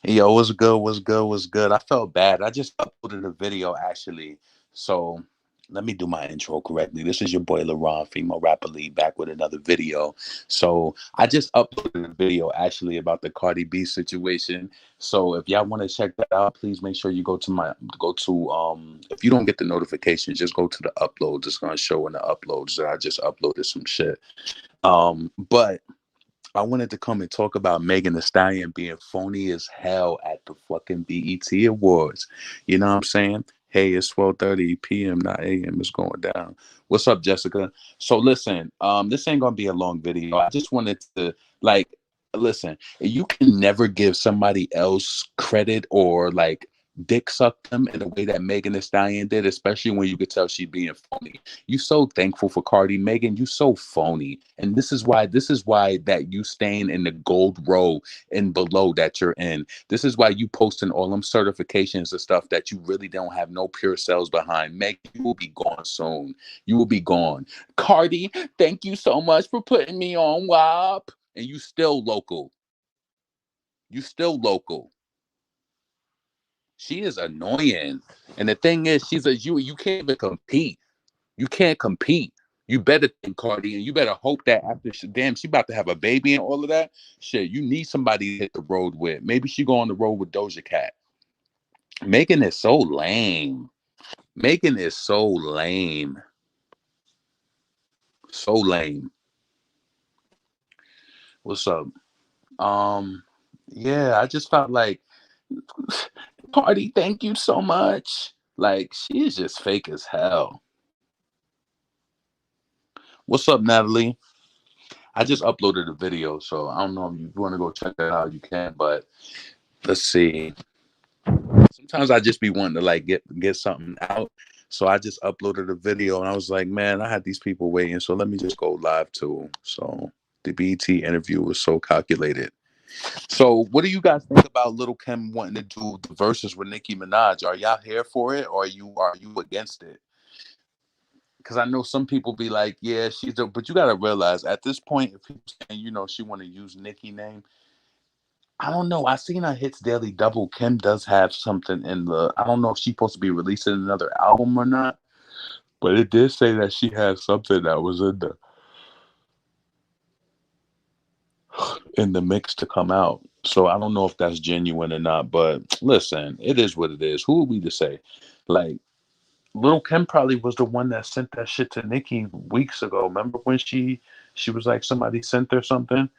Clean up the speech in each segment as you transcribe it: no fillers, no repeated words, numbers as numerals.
Yo, what's good? What's good? What's good? I felt bad. I just uploaded a video actually. So let me do my intro correctly. This is your boy LaRon, female rapper lead, back with another video. So I just uploaded a video actually about the Cardi B situation. So if y'all want to check that out, please make sure you go to if you don't get the notification, just go to the uploads. It's gonna show in the uploads that I just uploaded some shit. But I wanted to come and talk about Megan Thee Stallion being phony as hell at the fucking BET Awards. You know what I'm saying? Hey, it's 12:30 p.m., not a.m. It's going down. What's up, Jessica? So listen, this ain't gonna be a long video. I just wanted to like listen, you can never give somebody else credit or like dick suck them in the way that Megan Thee Stallion did, especially when you could tell she being phony. You so thankful for Cardi. Megan, you so phony. And this is why that you staying in the gold row and below that you're in. This is why you posting all them certifications and stuff that you really don't have no pure cells behind. Megan, you will be gone soon. You will be gone. Cardi, thank you so much for putting me on WAP. And you still local. You still local. She is annoying. And the thing is, she's a you can't even compete. You can't compete. You better think, Cardi, and you better hope that after she about to have a baby and all of that shit, you need somebody to hit the road with. Maybe she go on the road with Doja Cat. Making it so lame. Making it so lame. So lame. What's up? Um, yeah, I just felt like Cardi, thank you so much. Like, she is just fake as hell. What's up, Natalie? I just uploaded a video, so I don't know if you want to go check that out. You can, but let's see. Sometimes I just be wanting to like get something out, so I just uploaded a video, and I was like, man, I had these people waiting, so let me just go live too. So the BT interview was so calculated. So, what do you guys think about Little Kim wanting to do the verses with Nicki Minaj? Are y'all here for it, or are you against it? Because I know some people be like, yeah, she's a, but you got to realize at this point, if people saying, she want to use Nicki name, I don't know. I seen her hits Daily Double. Kim does have something in the, I don't know if she's supposed to be releasing another album or not, but it did say that she has something that was in the mix to come out. So I don't know if that's genuine or not, but listen, it is what it is. Who are we to say? Like, Lil Kim probably was the one that sent that shit to Nicki weeks ago. Remember when she was like somebody sent her something,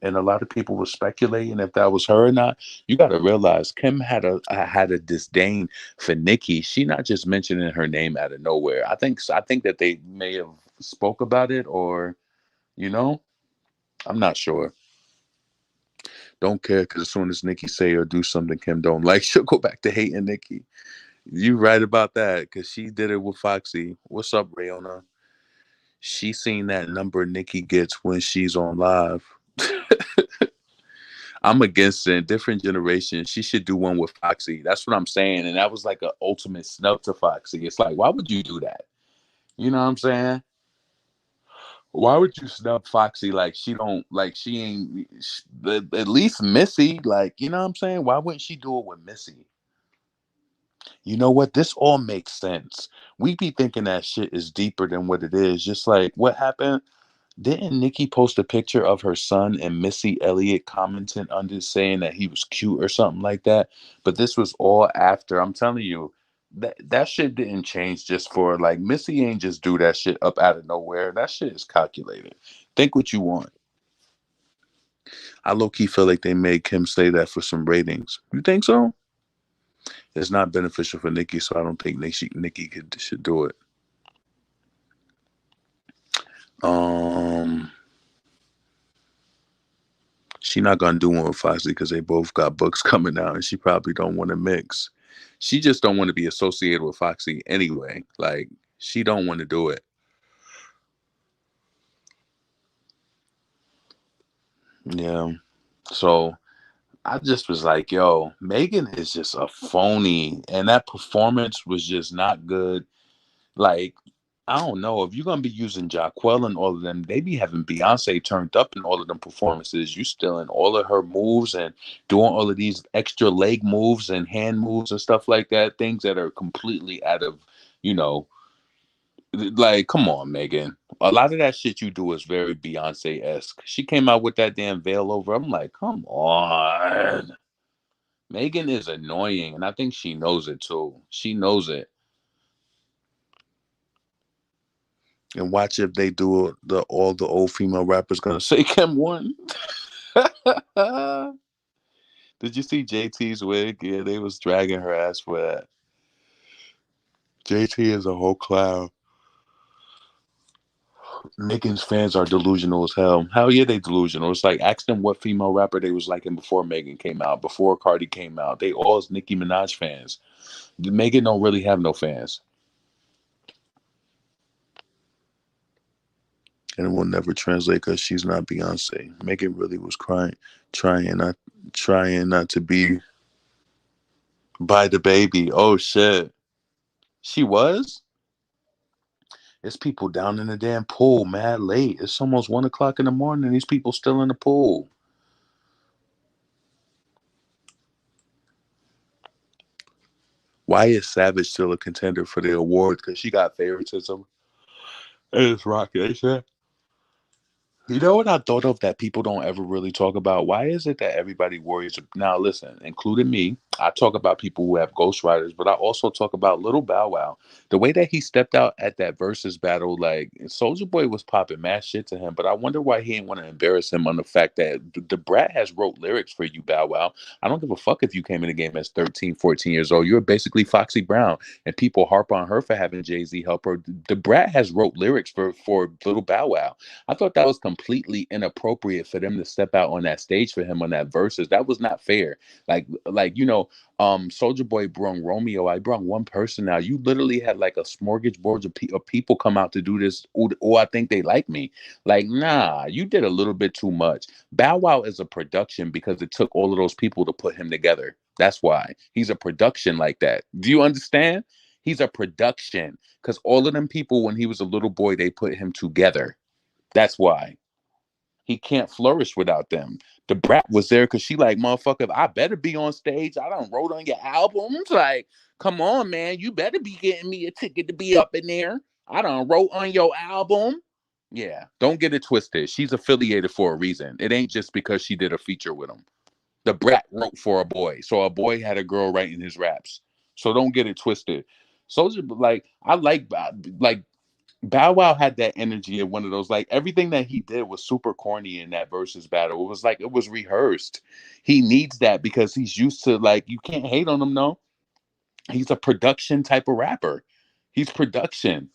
and a lot of people were speculating if that was her or not. You got to realize Kim had a disdain for Nicki. She not just mentioning her name out of nowhere. I think that they may have spoke about it, or you know, I'm not sure. Don't care because as soon as Nicki say or do something Kim don't like, she'll go back to hating Nicki. You right about that because she did it with Foxy. What's up, Rayona? She seen that number Nicki gets when she's on live. I'm against it. Different generation. She should do one with Foxy. That's what I'm saying. And that was like an ultimate snub to Foxy. It's like, why would you do that? You know what I'm saying? Why would you snub Foxy like she don't like she ain't at least Missy? Like, you know what I'm saying? Why wouldn't she do it with Missy? You know what? This all makes sense. We be thinking that shit is deeper than what it is. Just like what happened. Didn't Nikki post a picture of her son and Missy Elliott commenting under saying that he was cute or something like that? But this was all after. I'm telling you, that shit didn't change just for like Missy ain't just do that shit up out of nowhere. That shit is calculated. Think what you want. I low key feel like they made Kim say that for some ratings. You think so? It's not beneficial for Nikki, so I don't think Nikki should do it. Um, she not gonna do one with Foxy because they both got books coming out, and she probably don't want to mix. She just don't want to be associated with Foxy anyway. Like she don't want to do it. Yeah. So I just was like, yo, Megan is just a phony, and that performance was just not good. Like I don't know if you're gonna be using Jacquel and all of them. They be having Beyonce turned up in all of them performances. You stealing all of her moves and doing all of these extra leg moves and hand moves and stuff like that. Things that are completely out of, you know, like come on, Megan. A lot of that shit you do is very Beyonce esque. She came out with that damn veil over. I'm like, come on. Megan is annoying, and I think she knows it too. She knows it. And watch if they do the all the old female rappers gonna say Kim won. Did you see JT's wig? Yeah, they was dragging her ass for that. JT is a whole clown. Megan's fans are delusional as hell. Hell yeah, they delusional. It's like ask them what female rapper they was liking before Megan came out, before Cardi came out. They all is Nicki Minaj fans. Megan don't really have no fans. And it will never translate because she's not Beyonce. Megan really was crying, trying not, trying not to be by the baby. Oh shit, she was. It's people down in the damn pool, mad late. It's almost 1 o'clock in the morning. These people still in the pool. Why is Savage still a contender for the award? Because she got favoritism. It's Rocky. You know what I thought of that people don't ever really talk about? Why is it that everybody worries? Now, listen, including me, I talk about people who have ghostwriters, but I also talk about Little Bow Wow. The way that he stepped out at that versus battle, like Soldier Boy was popping mad shit to him, but I wonder why he didn't want to embarrass him on the fact that the brat has wrote lyrics for you, Bow Wow. I don't give a fuck if you came in the game as 13, 14 years old. You're basically Foxy Brown, and people harp on her for having Jay-Z help her. The brat has wrote lyrics for Little Bow Wow. I thought that was completely inappropriate for them to step out on that stage for him on that verses. That was not fair. Soldier Boy brung Romeo. I brung one person out. You literally had like a smorgasbord of people come out to do this. Or I think they like me. Like, nah, you did a little bit too much. Bow Wow is a production because it took all of those people to put him together. That's why he's a production like that. Do you understand? He's a production because all of them people, when he was a little boy, they put him together. That's why he can't flourish without them. The brat was there because she like, motherfucker, I better be on stage. I don't wrote on your albums. Like, come on, man. You better be getting me a ticket to be up in there. I don't wrote on your album. Yeah, don't get it twisted. She's affiliated for a reason. It ain't just because she did a feature with him. The brat wrote for a boy. So a boy had a girl writing his raps. So don't get it twisted. Soldier, like, I like Bow Wow had that energy of one of those, like everything that he did was super corny in that versus battle. It was like it was rehearsed. He needs that because he's used to, like, you can't hate on him, no. He's a production type of rapper. He's production.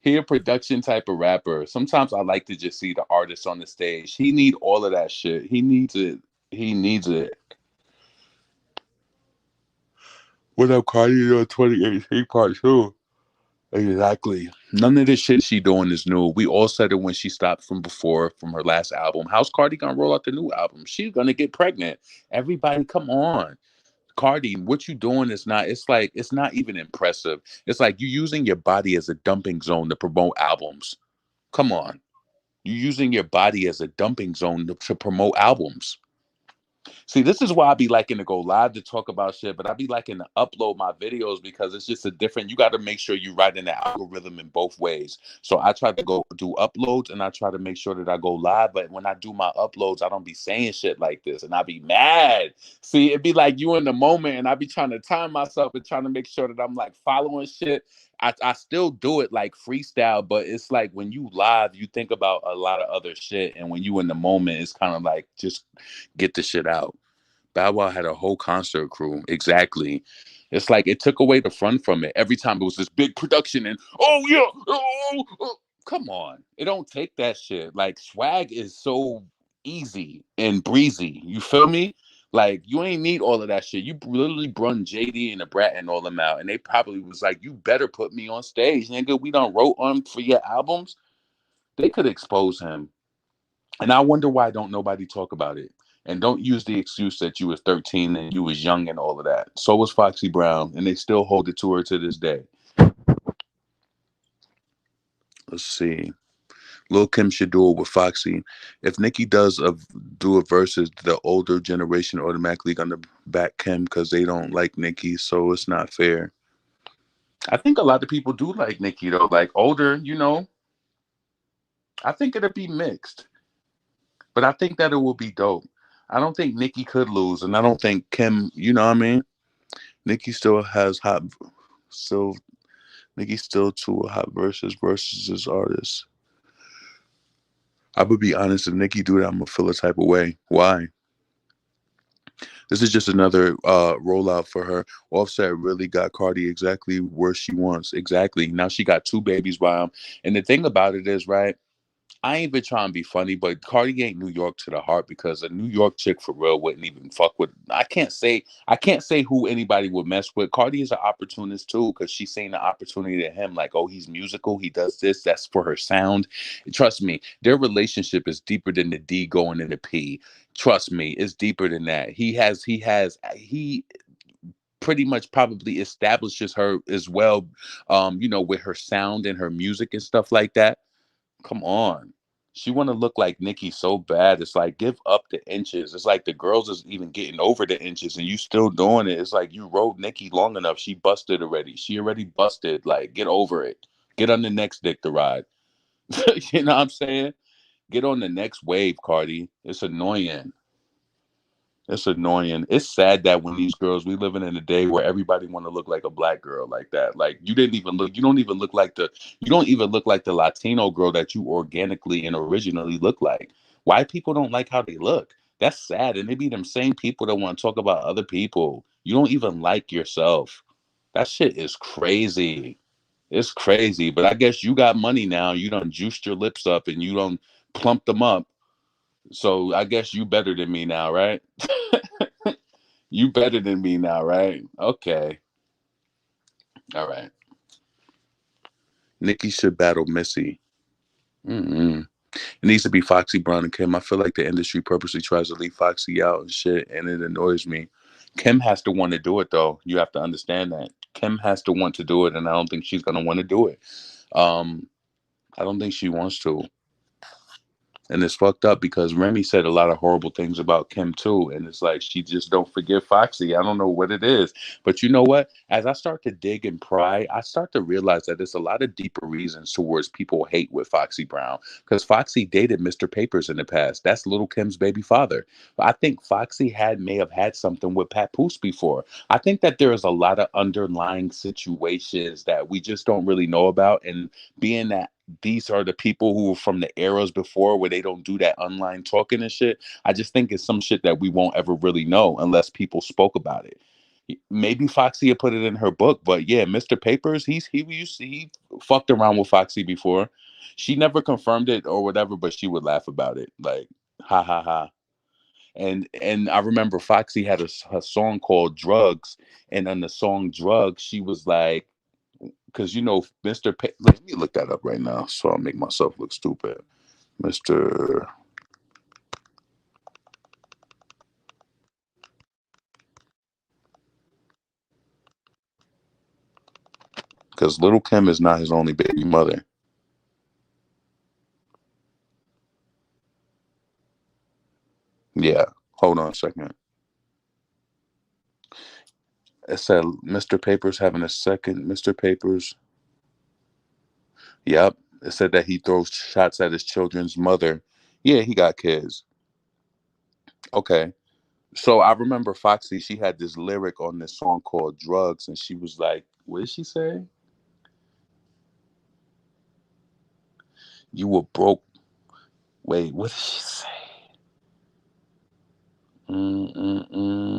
He a production type of rapper. Sometimes I like to just see the artist on the stage. He need all of that shit. He needs it. He needs it. What up, Cardi? 2018 part two. Exactly. None of this shit she doing is new. We all said it when she stopped from before, from her last album. How's Cardi gonna roll out the new album? She's gonna get pregnant. Everybody, come on. Cardi, what you doing is not, it's like, it's not even impressive. It's like you using your body as a dumping zone to promote albums. Come on. You're using your body as a dumping zone to promote albums. See, this is why I be liking to go live to talk about shit, but I be liking to upload my videos because it's just a different. You got to make sure you write in the algorithm in both ways. So I try to go do uploads and I try to make sure that I go live. But when I do my uploads, I don't be saying shit like this, and I be mad. See, it'd be like you in the moment, and I be trying to time myself and trying to make sure that I'm like following shit. I still do it like freestyle, but it's like when you live, you think about a lot of other shit, and when you in the moment, it's kind of like just get the shit out. Bow Wow had a whole concert crew. Exactly. It's like it took away the fun from it. Every time it was this big production and oh yeah, come on. It don't take that shit. Like swag is so easy and breezy. You feel me? Like you ain't need all of that shit. You literally brung JD and the Brat and all them out, and they probably was like, "You better put me on stage, nigga. We don't wrote on for your albums." They could expose him. And I wonder why don't nobody talk about it. And don't use the excuse that you was 13 and you was young and all of that. So was Foxy Brown, and they still hold it to her to this day. Let's see. Lil Kim should do it with Foxy. If Nicki does do a versus, the older generation automatically gonna back Kim because they don't like Nicki, so it's not fair. I think a lot of people do like Nicki though, like older, you know. I think it'll be mixed, but I think that it will be dope. I don't think Nicki could lose, and I don't think Kim. You know what I mean? Nicki still has hot, still Nicki still two hot versus his artists. I would be honest, if Nicki do that, I'm gonna feel a type of way. Why? This is just another rollout for her. Offset really got Cardi exactly where she wants. Exactly. Now she got two babies by him. And the thing about it is, right? I ain't been trying to be funny, but Cardi ain't New York to the heart because a New York chick for real wouldn't even fuck with. I can't say who anybody would mess with. Cardi is an opportunist too because she's seeing the opportunity to him, like, oh, he's musical, he does this, that's for her sound. Trust me, their relationship is deeper than the D going into P. Trust me, it's deeper than that. He pretty much probably establishes her as well, with her sound and her music and stuff like that. Come on. She want to look like Nicki so bad. It's like give up the inches. It's like the girls is even getting over the inches and you still doing it. It's like you rode Nicki long enough. She busted already. She already busted. Like get over it. Get on the next dick to ride. You know what I'm saying? Get on the next wave, Cardi. It's annoying. It's annoying. It's sad that when these girls, we living in a day where everybody want to look like a black girl like that. Like you didn't even look. You don't even look like the Latino girl that you organically and originally look like. Why people don't like how they look? That's sad. And they be them same people that want to talk about other people. You don't even like yourself. That shit is crazy. It's crazy. But I guess you got money now. You done juiced your lips up and you done plumped them up. So I guess you better than me now, right? You better than me now, right? Okay. All right. Nicki should battle Missy. Mm-mm. It needs to be Foxy Brown and Kim. I feel like the industry purposely tries to leave Foxy out and shit, and it annoys me. Kim has to want to do it, though. You have to understand that. Kim has to want to do it, and I don't think she's going to want to do it. Um, I don't think she wants to. And it's fucked up because Remy said a lot of horrible things about Kim too. And it's like she just don't forgive Foxy. I don't know what it is. But you know what? As I start to dig and pry, I start to realize that there's a lot of deeper reasons towards people hate with Foxy Brown. Because Foxy dated Mr. Papers in the past. That's Little Kim's baby father. I think Foxy may have had something with Papoose before. I think that there is a lot of underlying situations that we just don't really know about. And being that these are the people who were from the eras before where they don't do that online talking and shit. I just think it's some shit that we won't ever really know unless people spoke about it. Maybe Foxy had put it in her book, but yeah, Mr. Papers, he fucked around with Foxy before. She never confirmed it or whatever, but she would laugh about it, like ha ha ha. And I remember Foxy had a song called Drugs, and on the song Drugs, she was like, because let me look that up right now so I'll make myself look stupid. Mr. Because Little Kim is not his only baby mother. Yeah, hold on a second. It said Mr. Papers having a second. Mr. Papers. Yep. It said that he throws shots at his children's mother. Yeah, he got kids. Okay. So I remember Foxy, she had this lyric on this song called Drugs, and she was like, what did she say? You were broke. Wait, what did she say? Mm-mm-mm.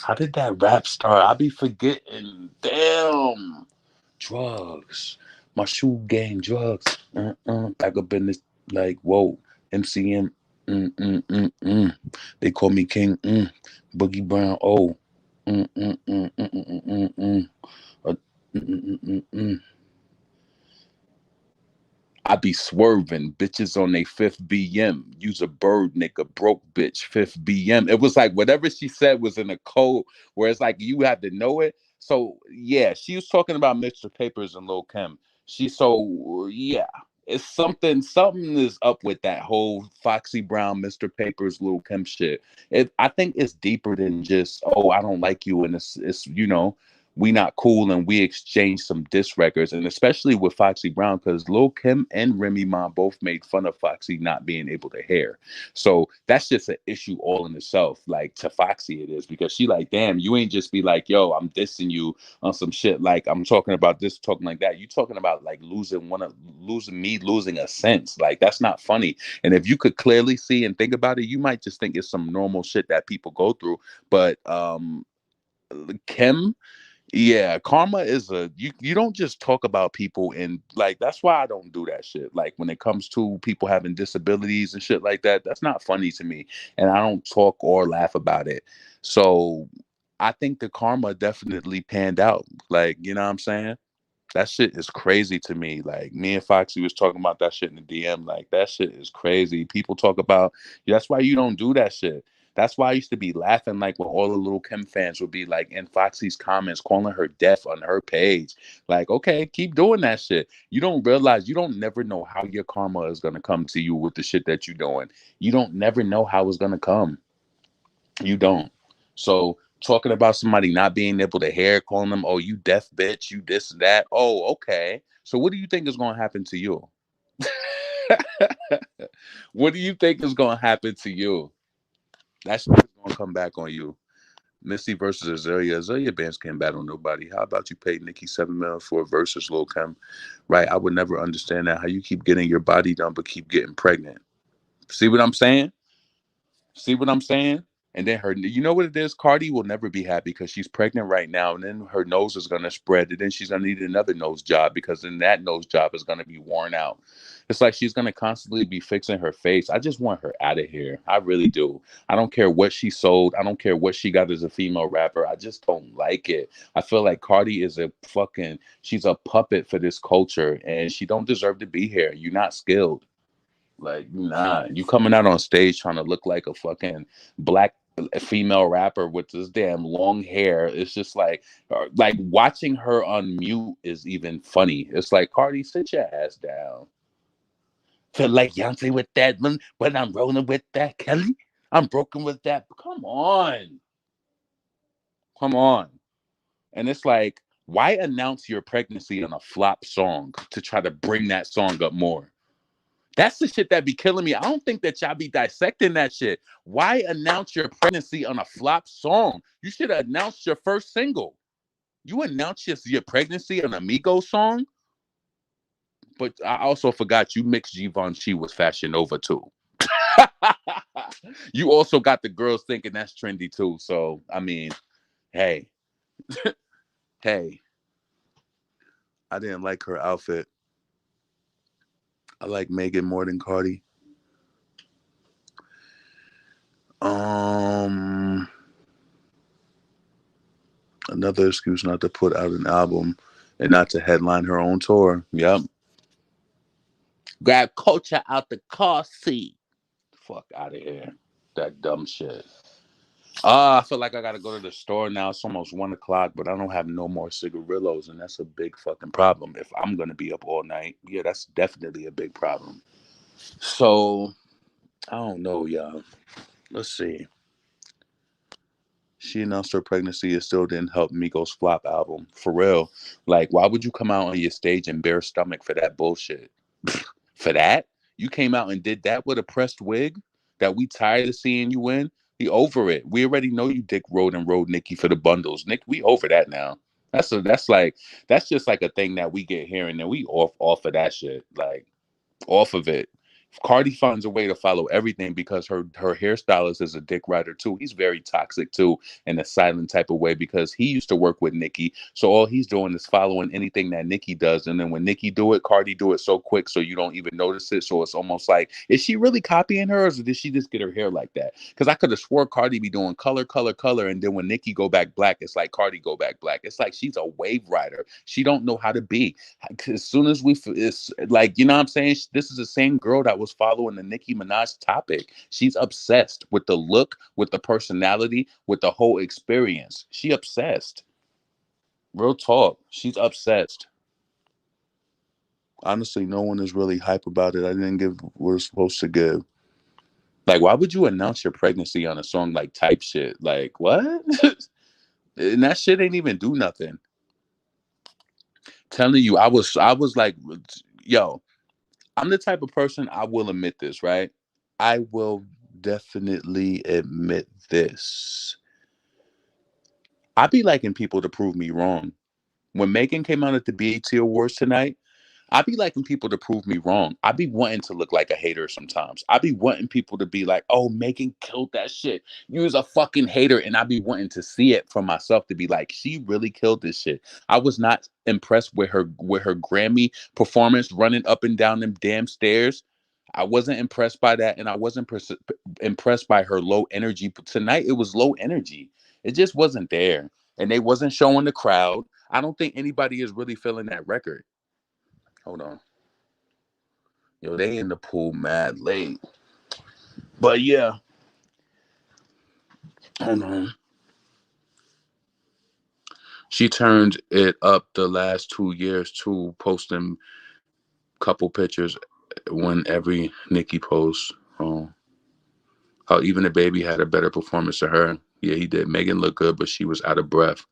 How did that rap start? I be forgetting. Damn. Drugs. My shoe game, drugs. Back up in this, like, whoa. MCM. They call me King. Boogie Brown. Oh. Mm, mm, mm, mm, mm, mm, mm. Uh, mm, mm, mm, mm. I be swerving bitches on they fifth BM. Use a bird, nigga, broke bitch, fifth BM. It was like whatever she said was in a code where it's like you had to know it. So yeah, she was talking about Mr. Papers and Lil Kim. Yeah, it's something is up with that whole Foxy Brown, Mr. Papers, Lil Kim shit. I think it's deeper than just, oh, I don't like you, and it's we not cool and we exchanged some diss records, and especially with Foxy Brown, because Lil Kim and Remy Ma both made fun of Foxy not being able to hair. So that's just an issue all in itself. Like to Foxy, it is, because she like, damn, you ain't just be like, yo, I'm dissing you on some shit. Like I'm talking about this, talking like that. You talking about like losing a sense. Like that's not funny. And if you could clearly see and think about it, you might just think it's some normal shit that people go through. But Kim, yeah, karma is you don't just talk about people, and like that's why I don't do that shit. Like when it comes to people having disabilities and shit like that, that's not funny to me, and I don't talk or laugh about it. So I think the karma definitely panned out. Like, you know what I'm saying? That shit is crazy to me. Like me and Foxy was talking about that shit in the DM. Like that shit is crazy. People talk about, that's why you don't do that shit. That's why I used to be laughing like when all the little Kim fans would be like in Foxy's comments calling her deaf on her page. Like, okay, keep doing that shit. You don't realize, you don't never know how your karma is gonna come to you with the shit that you're doing. You don't never know how it's gonna come. You don't. So talking about somebody not being able to hear, calling them, oh, you deaf bitch, you this and that. Oh, okay. So what do you think is going to happen to you? What do you think is going to happen to you? That's going to come back on you. Missy versus Azalea. Azalea Bands can't battle nobody. How about you pay Nicki 7 mil for a versus Lil Kim? Right? I would never understand that. How you keep getting your body done but keep getting pregnant. See what I'm saying? See what I'm saying? And then you know what it is? Cardi will never be happy because she's pregnant right now, and then her nose is gonna spread, and then she's gonna need another nose job because then that nose job is gonna be worn out. It's like she's gonna constantly be fixing her face. I just want her out of here. I really do. I don't care what she sold. I don't care what she got as a female rapper. I just don't like it. I feel like Cardi is she's a puppet for this culture, and she don't deserve to be here. You're not skilled. Like, nah, you coming out on stage trying to look like a fucking black female rapper with this damn long hair. It's just like watching her on mute is even funny. It's like, Cardi, sit your ass down. Feel like Beyonce with that one, but I'm rolling with that Kelly. I'm broken with that. Come on. Come on. And it's like, why announce your pregnancy on a flop song to try to bring that song up more? That's the shit that be killing me. I don't think that y'all be dissecting that shit. Why announce your pregnancy on a flop song? You should have announced your first single. You announced your pregnancy on a Migos song, but I also forgot you mixed Givenchy with Fashion Nova too. You also got the girls thinking that's trendy too. So I mean, hey, hey, I didn't like her outfit. I like Megan more than Cardi. Um, Another excuse not to put out an album and not to headline her own tour. Yep. Grab culture out the car seat. Fuck out of here. That dumb shit. I feel like I gotta go to the store now. It's almost 1 o'clock, but I don't have no more cigarillos, and that's a big fucking problem. If I'm gonna be up all night, yeah, that's definitely a big problem. So I don't know, y'all. Let's see. She announced her pregnancy. It still didn't help Migos flop album. For real. Like, why would you come out on your stage and bare stomach for that bullshit? For that? You came out and did that with a pressed wig that we tired of seeing you in? We over it. We already know you dick rode and rode Nicki for the bundles. Nick, we over that now. That's just like a thing that we get here and then we off of that shit. Like off of it. Cardi finds a way to follow everything because her hairstylist is a dick rider too. He's very toxic too in a silent type of way because he used to work with Nicki. So all he's doing is following anything that Nicki does. And then when Nicki do it, Cardi do it so quick so you don't even notice it. So it's almost like, is she really copying her or did she just get her hair like that? Because I could have swore Cardi be doing color, color, color. And then when Nicki go back black, it's like Cardi go back black. It's like she's a wave rider. She don't know how to be. As soon as it's like, you know what I'm saying? This is the same girl that was following the Nicki Minaj topic. She's obsessed with the look, with the personality, with the whole experience. She obsessed. Real talk. She's obsessed. Honestly, no one is really hype about it. I didn't give what it's supposed to give. Like, why would you announce your pregnancy on a song like type shit? Like, what? And that shit ain't even do nothing. Telling you, I was like, yo, I'm the type of person, I will admit this, right? I will definitely admit this. I be liking people to prove me wrong. When Megan came out at the BET Awards tonight, I be liking people to prove me wrong. I be wanting to look like a hater sometimes. I be wanting people to be like, "Oh, Megan killed that shit. You was a fucking hater," and I be wanting to see it for myself to be like, "She really killed this shit." I was not impressed with her Grammy performance, running up and down them damn stairs. I wasn't impressed by that, and I wasn't impressed by her low energy. Tonight, it was low energy. It just wasn't there, and they wasn't showing the crowd. I don't think anybody is really feeling that record. Hold on. Yo, they in the pool mad late. But yeah, hold on. She turned it up the last 2 years too, posting couple pictures when every Nicki post. Oh, how even the baby had a better performance than her. Yeah, he did. Megan looked good, but she was out of breath.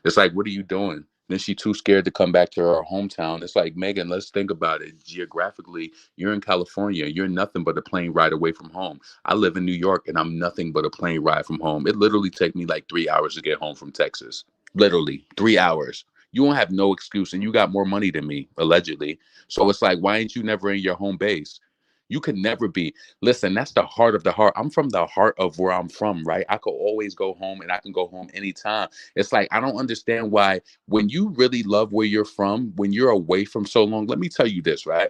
It's like, what are you doing? Then she too scared to come back to her hometown. It's like, Megan, let's think about it. Geographically, you're in California. You're nothing but a plane ride away from home. I live in New York, and I'm nothing but a plane ride from home. It literally take me like 3 hours to get home from Texas. Literally 3 hours. You don't have no excuse, and you got more money than me, allegedly. So it's like, why ain't you never in your home base? You can never be. Listen, that's the heart of the heart. I'm from the heart of where I'm from, right? I could always go home, and I can go home anytime. It's like, I don't understand why, when you really love where you're from, when you're away from so long, let me tell you this, right?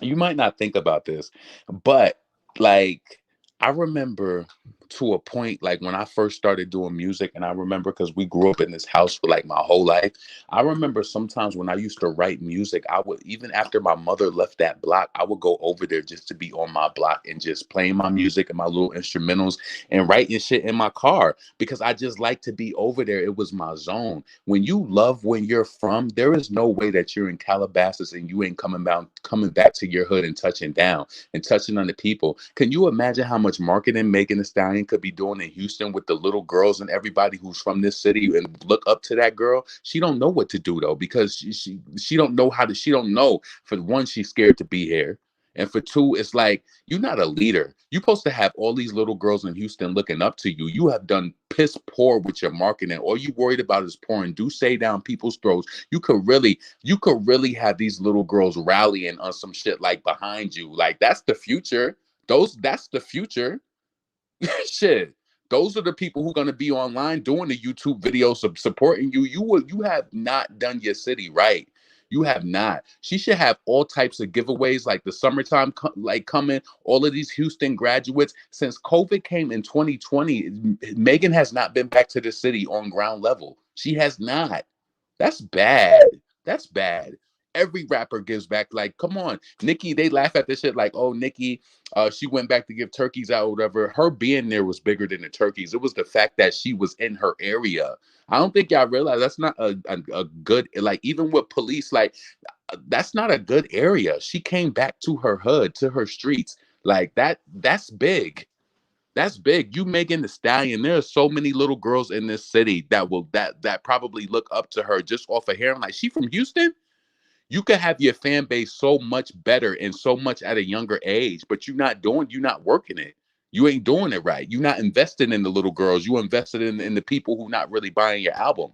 You might not think about this, but like, I remember to a point, like when I first started doing music, and I remember because we grew up in this house for like my whole life. I remember sometimes when I used to write music, I would, even after my mother left that block, I would go over there just to be on my block and just playing my music and my little instrumentals and writing shit in my car because I just like to be over there. It was my zone. When you love when you're from, there is no way that you're in Calabasas and you ain't coming back to your hood and touching down and touching on the people. Can you imagine how much marketing Megan Thee Stallion could be doing in Houston with the little girls and everybody who's from this city and look up to that girl? She don't know what to do though, because she don't know how to. She don't know. For one, she's scared to be here. And for two, it's like, you're not a leader. You're supposed to have all these little girls in Houston looking up to you. You have done piss poor with your marketing. All you worried about is pouring Douce down people's throats. You could really have these little girls rallying on some shit like behind you. Like, that's the future. That's the future. Shit. Those are the people who are gonna be online doing the YouTube videos of supporting you. You have not done your city right. You have not. She should have all types of giveaways like the summertime like coming. All of these Houston graduates since COVID came in 2020. Megan has not been back to the city on ground level. She has not. That's bad. That's bad. Every rapper gives back. Like, come on, Nicki. They laugh at this shit. Like, oh, Nicki, she went back to give turkeys out, or whatever. Her being there was bigger than the turkeys. It was the fact that she was in her area. I don't think y'all realize that's not a good, like, even with police, like, that's not a good area. She came back to her hood, to her streets. Like, that's big. That's big. You Megan Thee Stallion. There are so many little girls in this city that probably look up to her just off of hearing like she from Houston. You could have your fan base so much better and so much at a younger age, but you're not working it. You ain't doing it right. You're not investing in the little girls. You invested in the people who not really buying your album.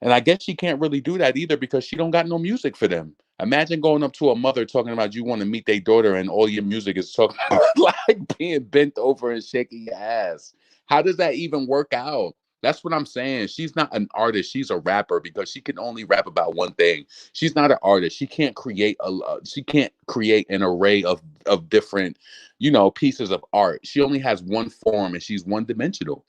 And I guess she can't really do that either because she don't got no music for them. Imagine going up to a mother talking about you want to meet their daughter and all your music is talking about like being bent over and shaking your ass. How does that even work out? That's what I'm saying. She's not an artist. She's a rapper because she can only rap about one thing. She's not an artist. She can't create an array of different, pieces of art. She only has one form and she's one dimensional.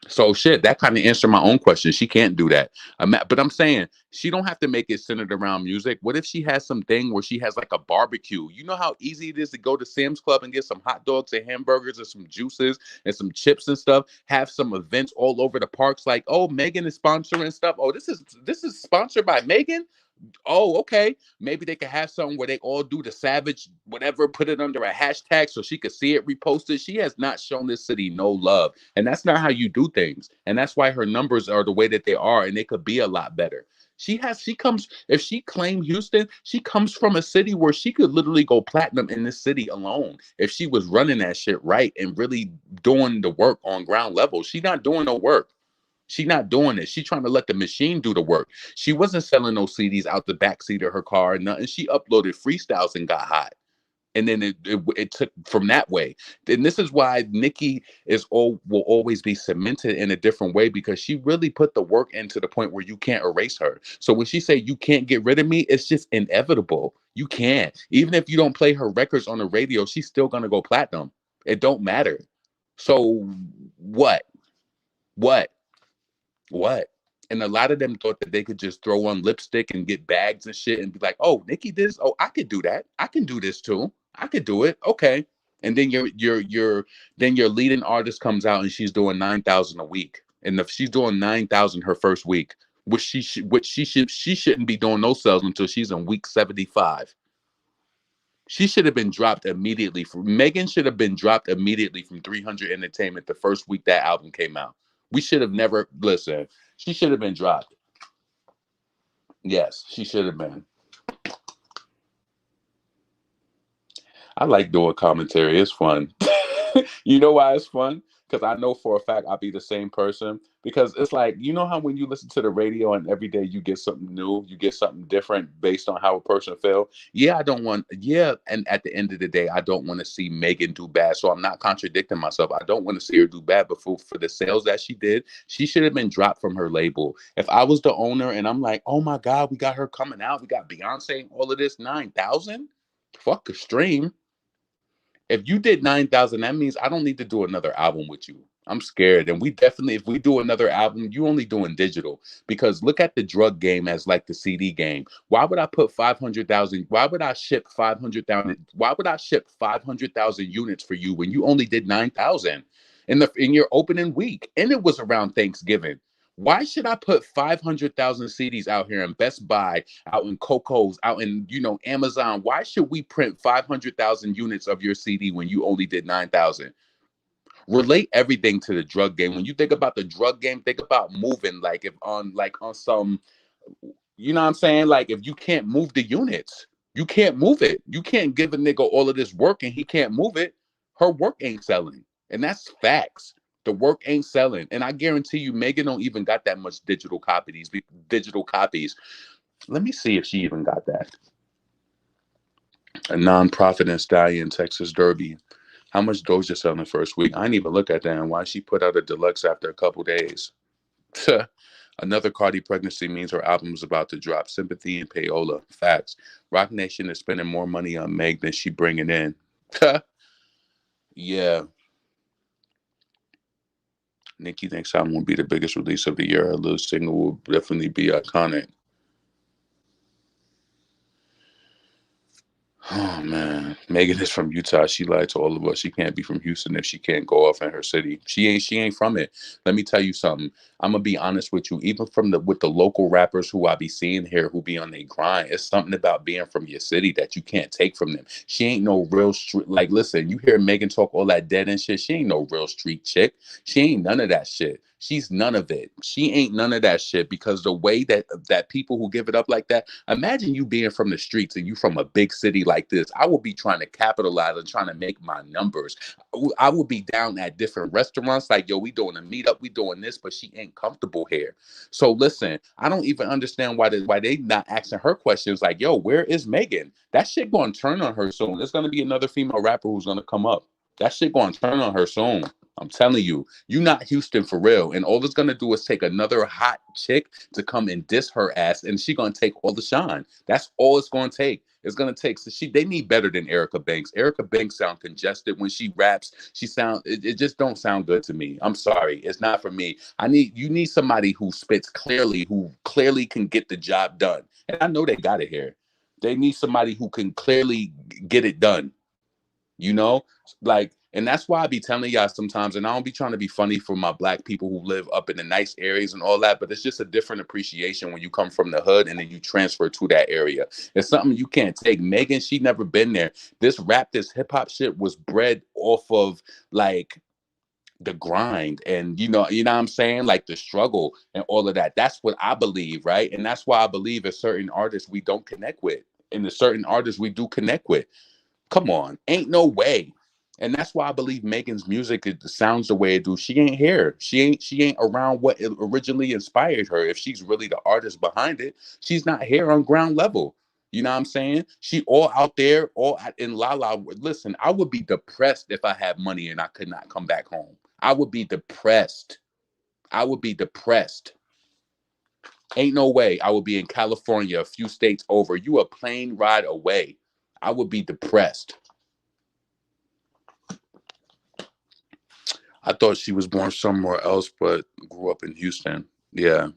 So shit, that kind of answered my own question. She can't do that. But I'm saying she don't have to make it centered around music. What if she has something where she has like a barbecue? You know how easy it is to go to Sam's Club and get some hot dogs and hamburgers and some juices and some chips and stuff. Have some events all over the parks, like, oh, Megan is sponsoring stuff. Oh, this is sponsored by Megan. Oh, okay. Maybe they could have something where they all do the savage, whatever, put it under a hashtag so she could see it reposted. She has not shown this city no love. And that's not how you do things. And that's why her numbers are the way that they are, and they could be a lot better. If she claimed Houston, she comes from a city where she could literally go platinum in this city alone. If she was running that shit right and really doing the work on ground level, she not doing no work. She not doing it. She trying to let the machine do the work. She wasn't selling those CDs out the backseat of her car and nothing. She uploaded freestyles and got hot. And then it took from that way. And this is why Nicki will always be cemented in a different way, because she really put the work into the point where you can't erase her. So when she say you can't get rid of me, it's just inevitable. You can't. Even if you don't play her records on the radio, she's still gonna go platinum. It don't matter. So what? What? What? And a lot of them thought that they could just throw on lipstick and get bags and shit and be like, "Oh, Nicki did this. Oh, I could do that. I can do this too. I could do it. Okay." And then your leading artist comes out and she's doing 9,000 a week, and if she's doing 9,000 her first week, she shouldn't be doing those sales until she's in week 75. She should have been dropped immediately. Megan should have been dropped immediately from 300 Entertainment the first week that album came out. We should have never listen. She should have been dropped. Yes, she should have been. I like doing commentary. It's fun. You know why it's fun? Because I know for a fact I'll be the same person. Because it's like, you know how when you listen to the radio and every day you get something new, you get something different based on how a person feel. And at the end of the day, I don't want to see Megan do bad. So I'm not contradicting myself. I don't want to see her do bad, but for the sales that she did, she should have been dropped from her label. If I was the owner and I'm like, oh my God, we got her coming out, we got Beyonce, all of this, 9,000? Fuck a stream. If you did 9,000, that means I don't need to do another album with you. I'm scared. And we definitely, if we do another album, you only doing digital. Because look at the drug game as like the CD game. Why would I put 500,000? Why would I ship 500,000? Why would I ship 500,000 units for you when you only did 9,000 in your opening week? And it was around Thanksgiving. Why should I put 500,000 CDs out here in Best Buy, out in Coco's, out in, Amazon? Why should we print 500,000 units of your CD when you only did 9,000? Relate everything to the drug game. When you think about the drug game, think about moving, like if on some, you know what I'm saying? Like if you can't move the units, you can't move it. You can't give a nigga all of this work and he can't move it. Her work ain't selling. And that's facts. The work ain't selling. And I guarantee you, Megan don't even got that much digital copies. Let me see if she even got that. A nonprofit in Stallion, Texas Derby. How much Doja sell in the first week? I didn't even look at that. And why she put out a deluxe after a couple days. Another Cardi pregnancy means her album is about to drop. Sympathy and Payola. Facts. Rock Nation is spending more money on Meg than she bringing in. Yeah. Nicki thinks album will be the biggest release of the year. Her little single will definitely be iconic. Oh man, Megan is from Utah. She lied to all of us. She can't be from Houston if she can't go off in her city. She ain't from it. Let me tell you something. I'm gonna be honest with you. Even with the local rappers who I be seeing here who be on their grind, it's something about being from your city that you can't take from them. She ain't no real street. Like, listen, you hear Megan talk all that dead and shit. She ain't no real street chick. She ain't none of that shit. She's none of it. She ain't none of that shit, because the way that people who give it up like that, imagine you being from the streets and you from a big city like this. I would be trying to capitalize and trying to make my numbers. I would be down at different restaurants like, yo, we doing a meetup, we doing this, but she ain't comfortable here. So listen, I don't even understand why they not asking her questions like, yo, where is Megan? That shit going to turn on her soon. There's going to be another female rapper who's going to come up. That shit going to turn on her soon. I'm telling you, you not Houston for real. And all it's gonna do is take another hot chick to come and diss her ass, and she gonna take all the shine. That's all it's gonna take. It's gonna take. So they need better than Erica Banks. Erica Banks sound congested when she raps. It just don't sound good to me. I'm sorry, it's not for me. You need somebody who spits clearly, who clearly can get the job done. And I know they got it here. They need somebody who can clearly get it done. You know, like, and that's why I be telling y'all sometimes, and I don't be trying to be funny for my black people who live up in the nice areas and all that, but it's just a different appreciation when you come from the hood and then you transfer to that area. It's something you can't take. Megan, she never been there. This hip hop shit was bred off of like the grind, and you know what I'm saying, like the struggle and all of that. That's what I believe, right? And that's why I believe a certain artists we don't connect with, and the certain artists we do connect with. Come on, ain't no way. And that's why I believe Megan's music sounds the way it do. She ain't here. She ain't around what originally inspired her. If she's really the artist behind it, she's not here on ground level. You know what I'm saying? She all out there, in La La. Listen, I would be depressed if I had money and I could not come back home. I would be depressed. I would be depressed. Ain't no way I would be in California, a few states over. You a plane ride away. I would be depressed. I thought she was born somewhere else, but grew up in Houston. Yeah.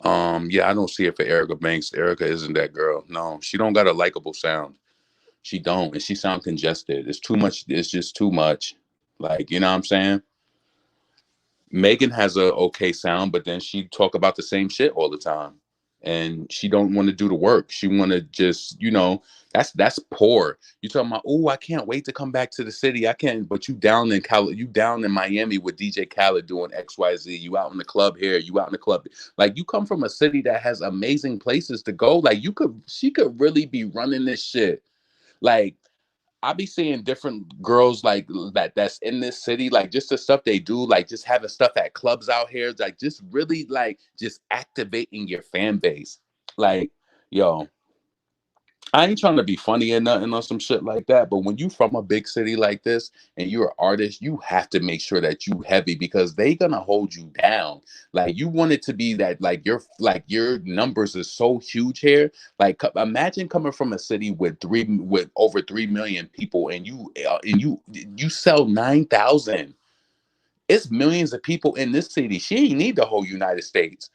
Yeah, I don't see it for Erica Banks. Erica isn't that girl. No, she don't got a likable sound. She don't, and she sound congested. It's too much. It's just too much. Like, you know what I'm saying? Megan has a okay sound, but then she talk about the same shit all the time, and she don't want to do the work. She want to just, that's poor. You talking about? Oh, I can't wait to come back to the city. I can't. But you down in Miami with DJ Khaled doing XYZ. You out in the club here. You out in the club. Like, you come from a city that has amazing places to go. Like, she could really be running this shit. Like, I be seeing different girls like that's in this city, like just the stuff they do, like just having stuff at clubs out here, like just really like just activating your fan base. Like, yo, I ain't trying to be funny or nothing or some shit like that, but when you from a big city like this and you're an artist, you have to make sure that you heavy because they gonna hold you down. Like, you want it to be that like your numbers is so huge here. Like, imagine coming from a city with over 3 million people, and you sell 9,000. It's millions of people in this city. She ain't need the whole United States.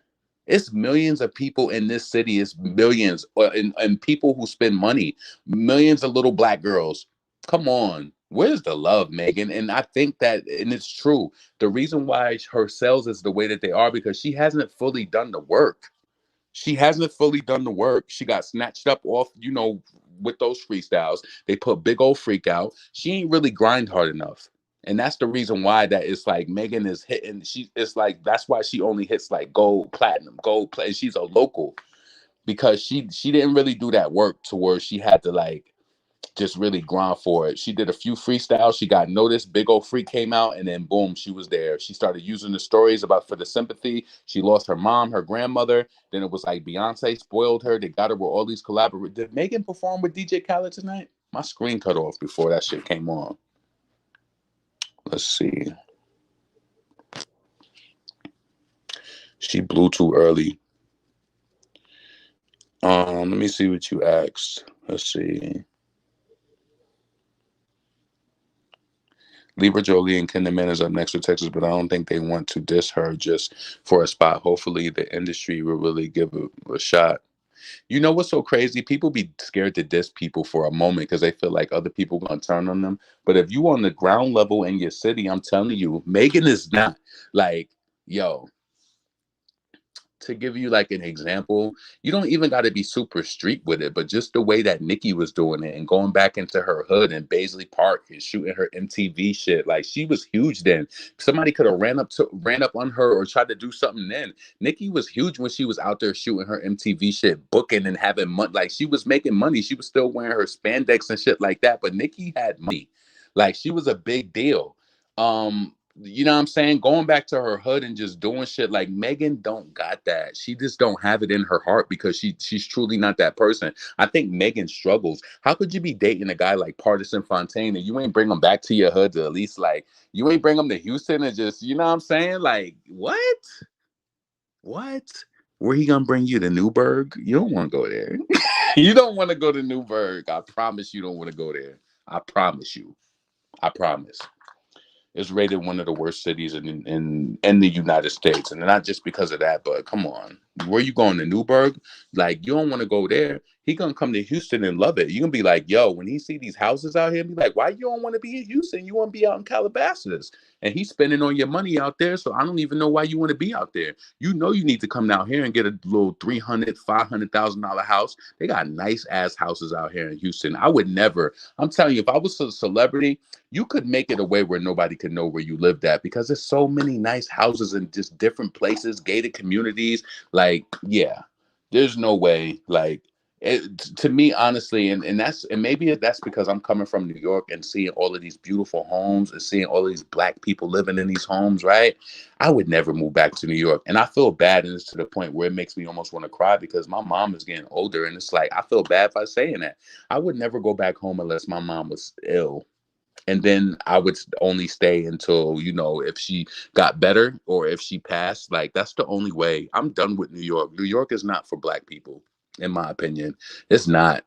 It's millions of people in this city. It's millions, and people who spend money. Millions of little black girls. Come on, where's the love, Megan? And I think that, and it's true. The reason why her sales is the way that they are because she hasn't fully done the work. She hasn't fully done the work. She got snatched up off, with those freestyles. They put big old freak out. She ain't really grind hard enough. And that's the reason why that it's like Megan is hitting. It's like that's why she only hits like gold, platinum. She's a local because she didn't really do that work to where she had to like just really grind for it. She did a few freestyles. She got noticed. Big old freak came out, and then boom, she was there. She started using the stories about for the sympathy. She lost her mom, her grandmother. Then it was like Beyonce spoiled her. They got her with all these collaborators. Did Megan perform with DJ Khaled tonight? My screen cut off before that shit came on. Let's see. She blew too early. Let me see what you asked. Let's see. Libra Jolie and Kinderman is up next with Texas, but I don't think they want to diss her just for a spot. Hopefully, the industry will really give a shot. You know what's so crazy? People be scared to diss people for a moment because they feel like other people gonna turn on them. But if you on the ground level in your city, I'm telling you, Megan is not like, yo, to give you like an example, you don't even got to be super street with it, but just the way that Nicki was doing it and going back into her hood in Baisley Park and shooting her MTV shit, like she was huge then. Somebody could have ran up on her or tried to do something then. Nicki was huge when she was out there shooting her MTV shit, booking and having money. Like she was making money. She was still wearing her spandex and shit like that. But Nicki had money. Like she was a big deal. you know what I'm saying? Going back to her hood and just doing shit like Megan don't got that. She just don't have it in her heart because she's truly not that person. I think Megan struggles. How could you be dating a guy like Partisan Fontaine and you ain't bring him back to your hood to at least like you ain't bring him to Houston and just you know what I'm saying? Like what? What? Where he gonna bring you to Newburgh? You don't want to go there. You don't want to go to Newburgh. I promise you don't want to go there. I promise you. I promise. Is rated one of the worst cities in the United States, and not just because of that, but come on, where you going to Newburgh? Like you don't want to go there. He gonna come to Houston and love it. You gonna be like, yo, when he see these houses out here, be like, why you don't want to be in Houston? You want to be out in Calabasas, and he's spending all your money out there. So I don't even know why you want to be out there. You know you need to come down here and get a little 300, $500,000 house. They got nice ass houses out here in Houston. I would never. I'm telling you, if I was a celebrity, you could make it a way where nobody could know where you lived at because there's so many nice houses in just different places, gated communities. Like, yeah, there's no way. Like, to me, honestly, and maybe that's because I'm coming from New York and seeing all of these beautiful homes and seeing all of these black people living in these homes, right? I would never move back to New York. And I feel bad, and it's to the point where it makes me almost want to cry because my mom is getting older. And it's like, I feel bad by saying that. I would never go back home unless my mom was ill, and then I would only stay until if she got better or if she passed. Like that's the only way. I'm done with New York. New York is not for black people, in my opinion. It's not.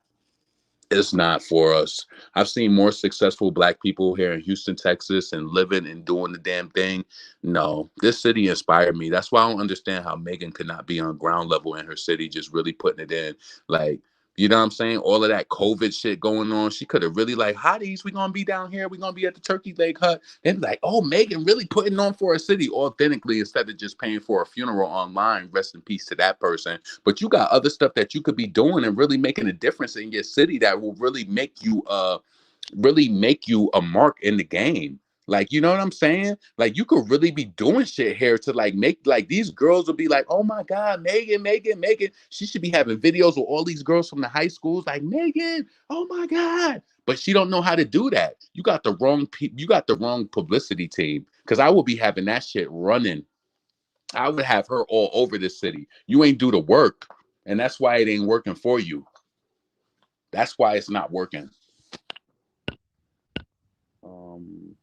It's not for us. I've seen more successful black people here in Houston, Texas, and living and doing the damn thing. No, this city inspired me. That's why I don't understand how Megan could not be on ground level in her city, just really putting it in. Like, you know what I'm saying? All of that COVID shit going on. She could have really like, hotties, we gonna be down here. We gonna be at the Turkey Leg Hut. And like, oh, Megan really putting on for a city authentically instead of just paying for a funeral online. Rest in peace to that person. But you got other stuff that you could be doing and really making a difference in your city that will really make you a mark in the game. Like, you know what I'm saying? Like, you could really be doing shit here to like make like these girls will be like, oh my God, Megan, Megan, Megan. She should be having videos with all these girls from the high schools, like Megan, oh my God. But she don't know how to do that. You got the wrong you got the wrong publicity team. Cause I will be having that shit running. I would have her all over the city. You ain't do the work. And that's why it ain't working for you. That's why it's not working. Um,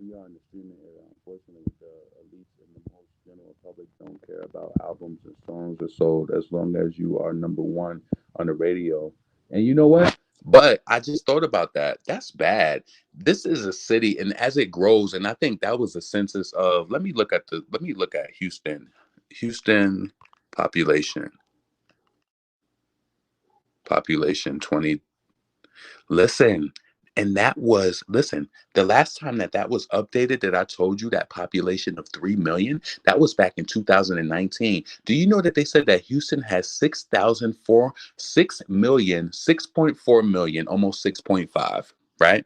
we are in the streaming era. Unfortunately, the elites and the most general public don't care about albums and songs are sold as long as you are number one on the radio. And you know what? But I just thought about that. That's bad. This is a city, and as it grows, and I think that was a census of. Let me look at Houston. Houston population. Population 20. Listen, and listen, the last time that was updated, that I told you that population of 3 million, that was back in 2019. Do you know that they said that Houston has 6.4 million, almost 6.5, right?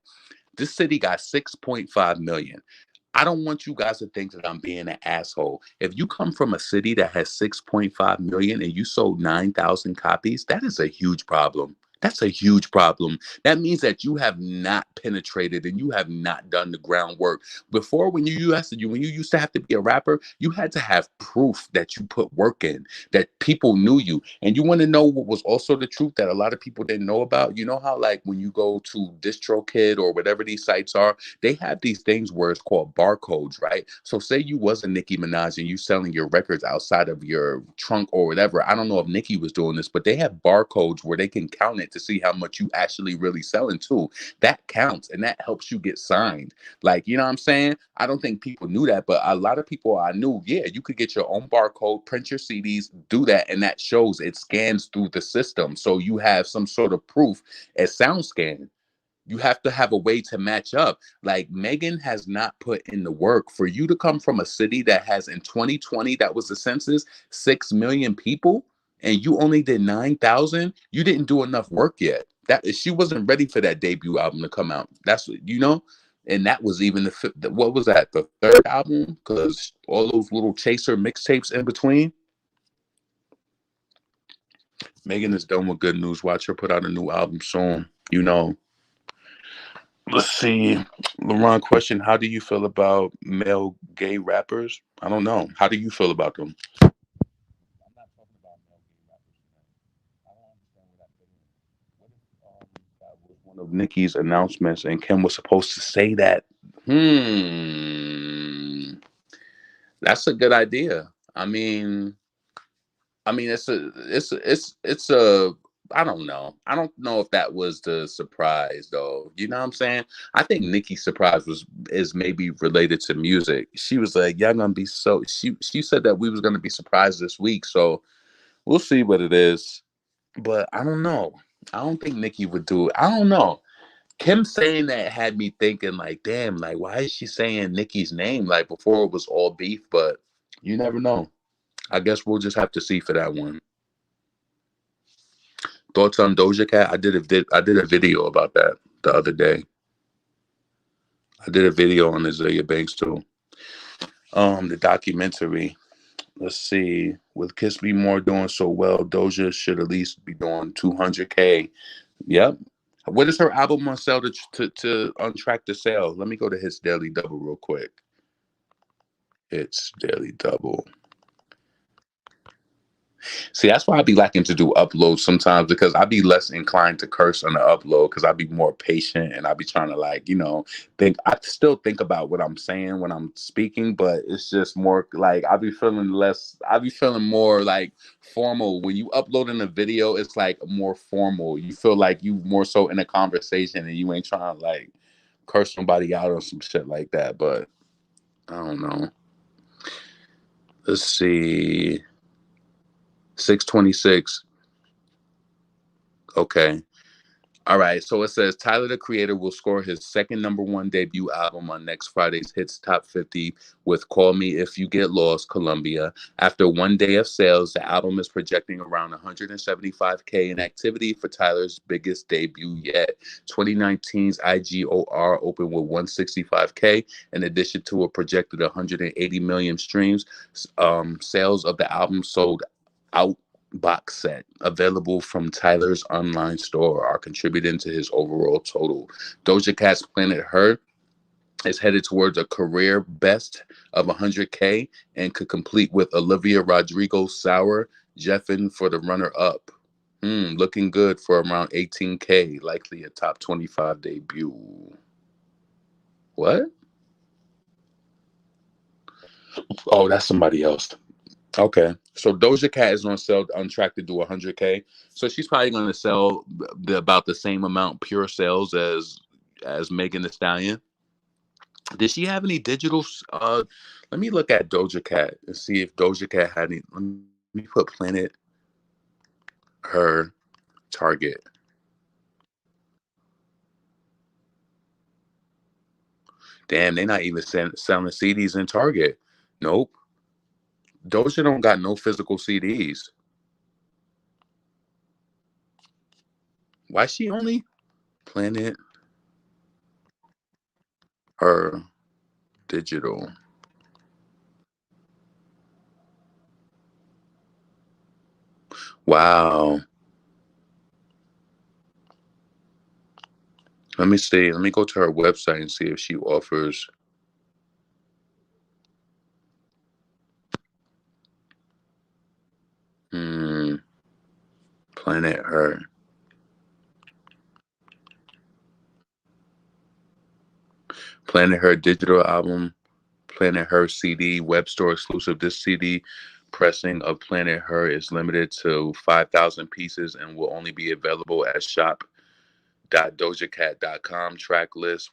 This city got 6.5 million. I don't want you guys to think that I'm being an asshole. If you come from a city that has 6.5 million and you sold 9,000 copies, that is a huge problem. That's a huge problem. That means that you have not penetrated and you have not done the groundwork. Before, when you used to have to be a rapper, you had to have proof that you put work in, that people knew you. And you want to know what was also the truth that a lot of people didn't know about? You know how like when you go to DistroKid or whatever these sites are, they have these things where it's called barcodes, right? So say you was a Nicki Minaj and you selling your records outside of your trunk or whatever. I don't know if Nicki was doing this, but they have barcodes where they can count it to see how much you actually really selling too. That counts and that helps you get signed. Like, you know what I'm saying? I don't think people knew that, but a lot of people I knew, yeah, you could get your own barcode, print your CDs, do that, and that shows it scans through the system. So you have some sort of proof as SoundScan. You have to have a way to match up. Like Megan has not put in the work for you to come from a city that has in 2020, that was the census, 6 million people, and you only did 9,000. You didn't do enough work yet. That she wasn't ready for that debut album to come out. That's what you know. And that was even what was that, the third album? Because all those little chaser mixtapes in between. Megan is done with good news. Watch her put out a new album soon. You know, Let's see. LeBron question, how do you feel about male gay rappers? I don't know. How do you feel about them? I'm not talking about male gay rappers tonight. I don't understand where that fit in. What if that was one of Nicki's announcements and Kim was supposed to say that? That's a good idea. I mean, it's a. I don't know. I don't know if that was the surprise though. You know what I'm saying? I think Nicki's surprise is maybe related to music. She was like, "Y'all gonna be so." She said that we was gonna be surprised this week, so we'll see what it is. But I don't know. I don't think Nicki would do it. I don't know. Kim saying that had me thinking like, damn, like why is she saying Nicki's name? Like before it was all beef, but you never know. I guess we'll just have to see for that one. Thoughts on Doja Cat? I did a video about that the other day. I did a video on Azalea Banks too. The documentary. Let's see. With Kiss Me More doing so well, Doja should at least be doing 200K. Yep. What is her album on sale to on track to sale? Let me go to Hits Daily Double real quick. Hits Daily Double. See, that's why I be liking to do uploads sometimes because I be less inclined to curse on the upload because I be more patient and I be trying to like, think. I still think about what I'm saying when I'm speaking, but it's just more like I be feeling less. I be feeling more like formal when you upload in a video. It's like more formal. You feel like you more so in a conversation and you ain't trying to like curse somebody out or some shit like that. But I don't know. Let's see. 626. Okay. All right, so it says Tyler the Creator will score his second number one debut album on next Friday's Hits Top 50 with Call Me If You Get Lost, Columbia. After one day of sales, the album is projecting around 175K in activity for Tyler's biggest debut yet. 2019's IGOR opened with 165K, in addition to a projected 180 million streams. Sales of the album sold out box set available from Tyler's online store are contributing to his overall total. Doja Cat's Planet Her is headed towards a career best of 100K and could complete with Olivia Rodrigo's Sour Jeffin for the runner up. Looking good for around 18K, likely a top 25 debut. What? Oh, that's somebody else. Okay, so Doja Cat is on track to do 100K. So she's probably going to sell about the same amount pure sales as Megan Thee Stallion. Did she have any digital? Let me look at Doja Cat and see if Doja Cat had any. Let me put Planet Her Target. Damn, they not even selling CDs in Target. Nope. Doja don't got no physical CDs. Why she only Planet Her Digital? Wow. Let me see. Let me go to her website and see if she offers. Hmm. Planet Her. Planet Her digital album. Planet Her CD web store exclusive. This CD pressing of Planet Her is limited to 5,000 pieces and will only be available at shop.dojacat.com track list.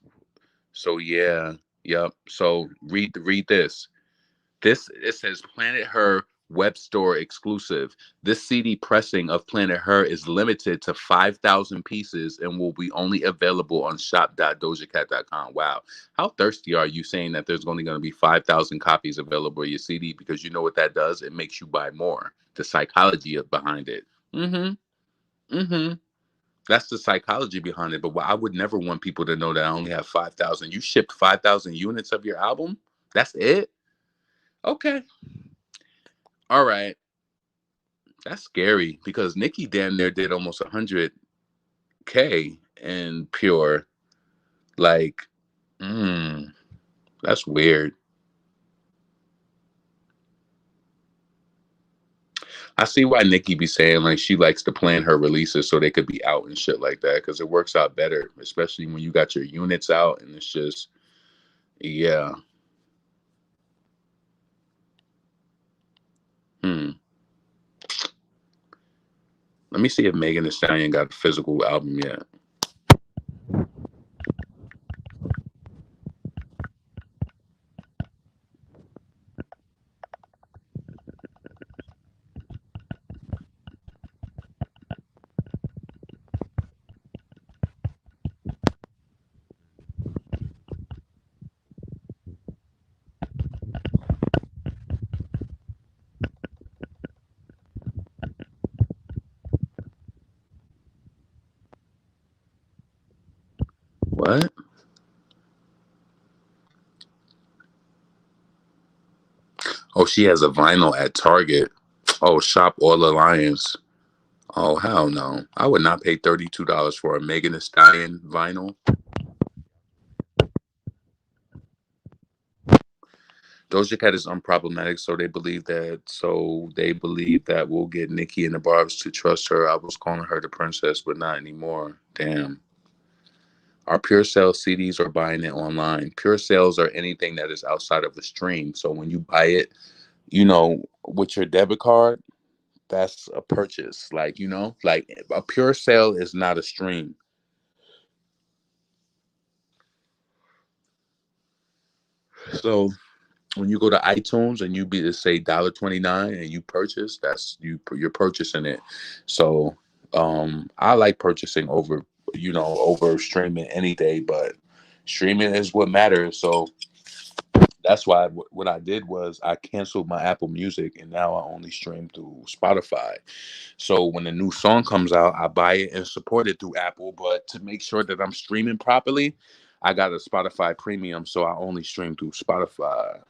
So yeah, yep. So read this. This it says Planet Her web store exclusive. This CD pressing of Planet Her is limited to 5,000 pieces and will be only available on shop.dojacat.com. Wow. How thirsty are you saying that there's only going to be 5,000 copies available of your CD? Because you know what that does? It makes you buy more. The psychology behind it. Mm-hmm. Mm-hmm. That's the psychology behind it. But I would never want people to know that I only have 5,000. You shipped 5,000 units of your album? That's it? Okay. All right. That's scary because Nicki damn near did almost 100K in pure. Like, that's weird. I see why Nicki be saying like she likes to plan her releases so they could be out and shit like that because it works out better, especially when you got your units out and it's just yeah. Hmm. Let me see if Megan Thee Stallion got a physical album yet. What? Oh, she has a vinyl at Target. Oh, shop all Alliance. Oh, hell no. I would not pay $32 for a Megan Thee Stallion vinyl. Doja Cat is unproblematic, so they believe that we'll get Nicki and the Barbs to trust her. I was calling her the princess, but not anymore. Damn. Our Pure Sales CDs are buying it online. Pure Sales are anything that is outside of the stream. So when you buy it, with your debit card, that's a purchase. Like a pure sale is not a stream. So when you go to iTunes and you be to say $1.29 and you purchase, you're purchasing it. So I like purchasing over streaming any day, but streaming is what matters. So that's why what I did was I canceled my Apple Music and now I only stream through Spotify. So when a new song comes out, I buy it and support it through Apple. But to make sure that I'm streaming properly, I got a Spotify Premium, so I only stream through Spotify.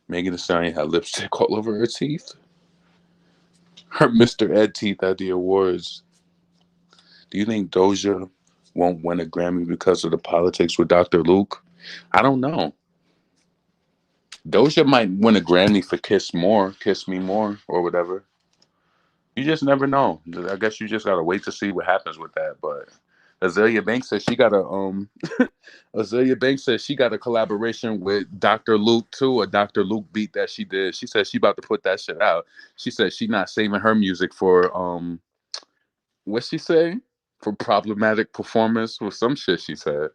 Megan Thee Stallion had lipstick all over her teeth. Her Mr. Ed teeth at the awards. Do you think Doja won't win a Grammy because of the politics with Dr. Luke? I don't know. Doja might win a Grammy for Kiss Me More, or whatever. You just never know. I guess you just gotta wait to see what happens with that. But Azalea Banks says she got a Azalea Banks says she got a collaboration with Dr. Luke too, a Dr. Luke beat that she did. She said she about to put that shit out. She said she not saving her music for what she say? For problematic performance or some shit she said.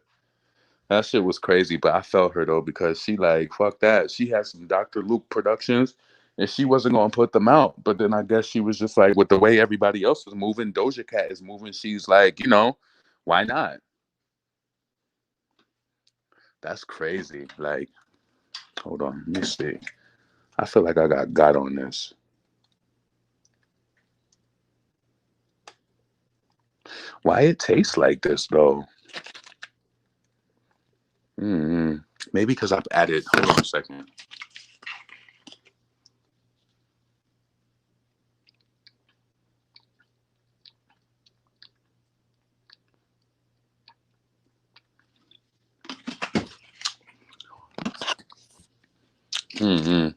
That shit was crazy, but I felt her though because she like fuck that. She had some Dr. Luke productions and she wasn't gonna put them out. But then I guess she was just like with the way everybody else is moving, Doja Cat is moving, she's like, why not? That's crazy. Like, hold on, let me see. I feel like I got on this. Why it tastes like this though? Mm-hmm. Maybe because I've added. Hold on a second.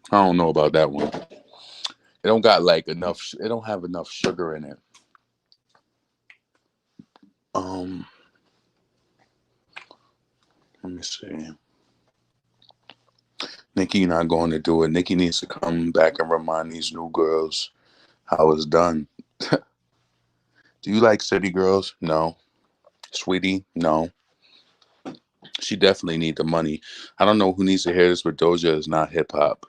I don't know about that one. It don't got like enough. It don't have enough sugar in it. Um, Let me see. Nicki not going to do it. Nicki needs to come back and remind these new girls how it's done. Do you like City Girls? No. Sweetie? No. She definitely need the money. I don't know who needs to hear this, but Doja is not hip hop.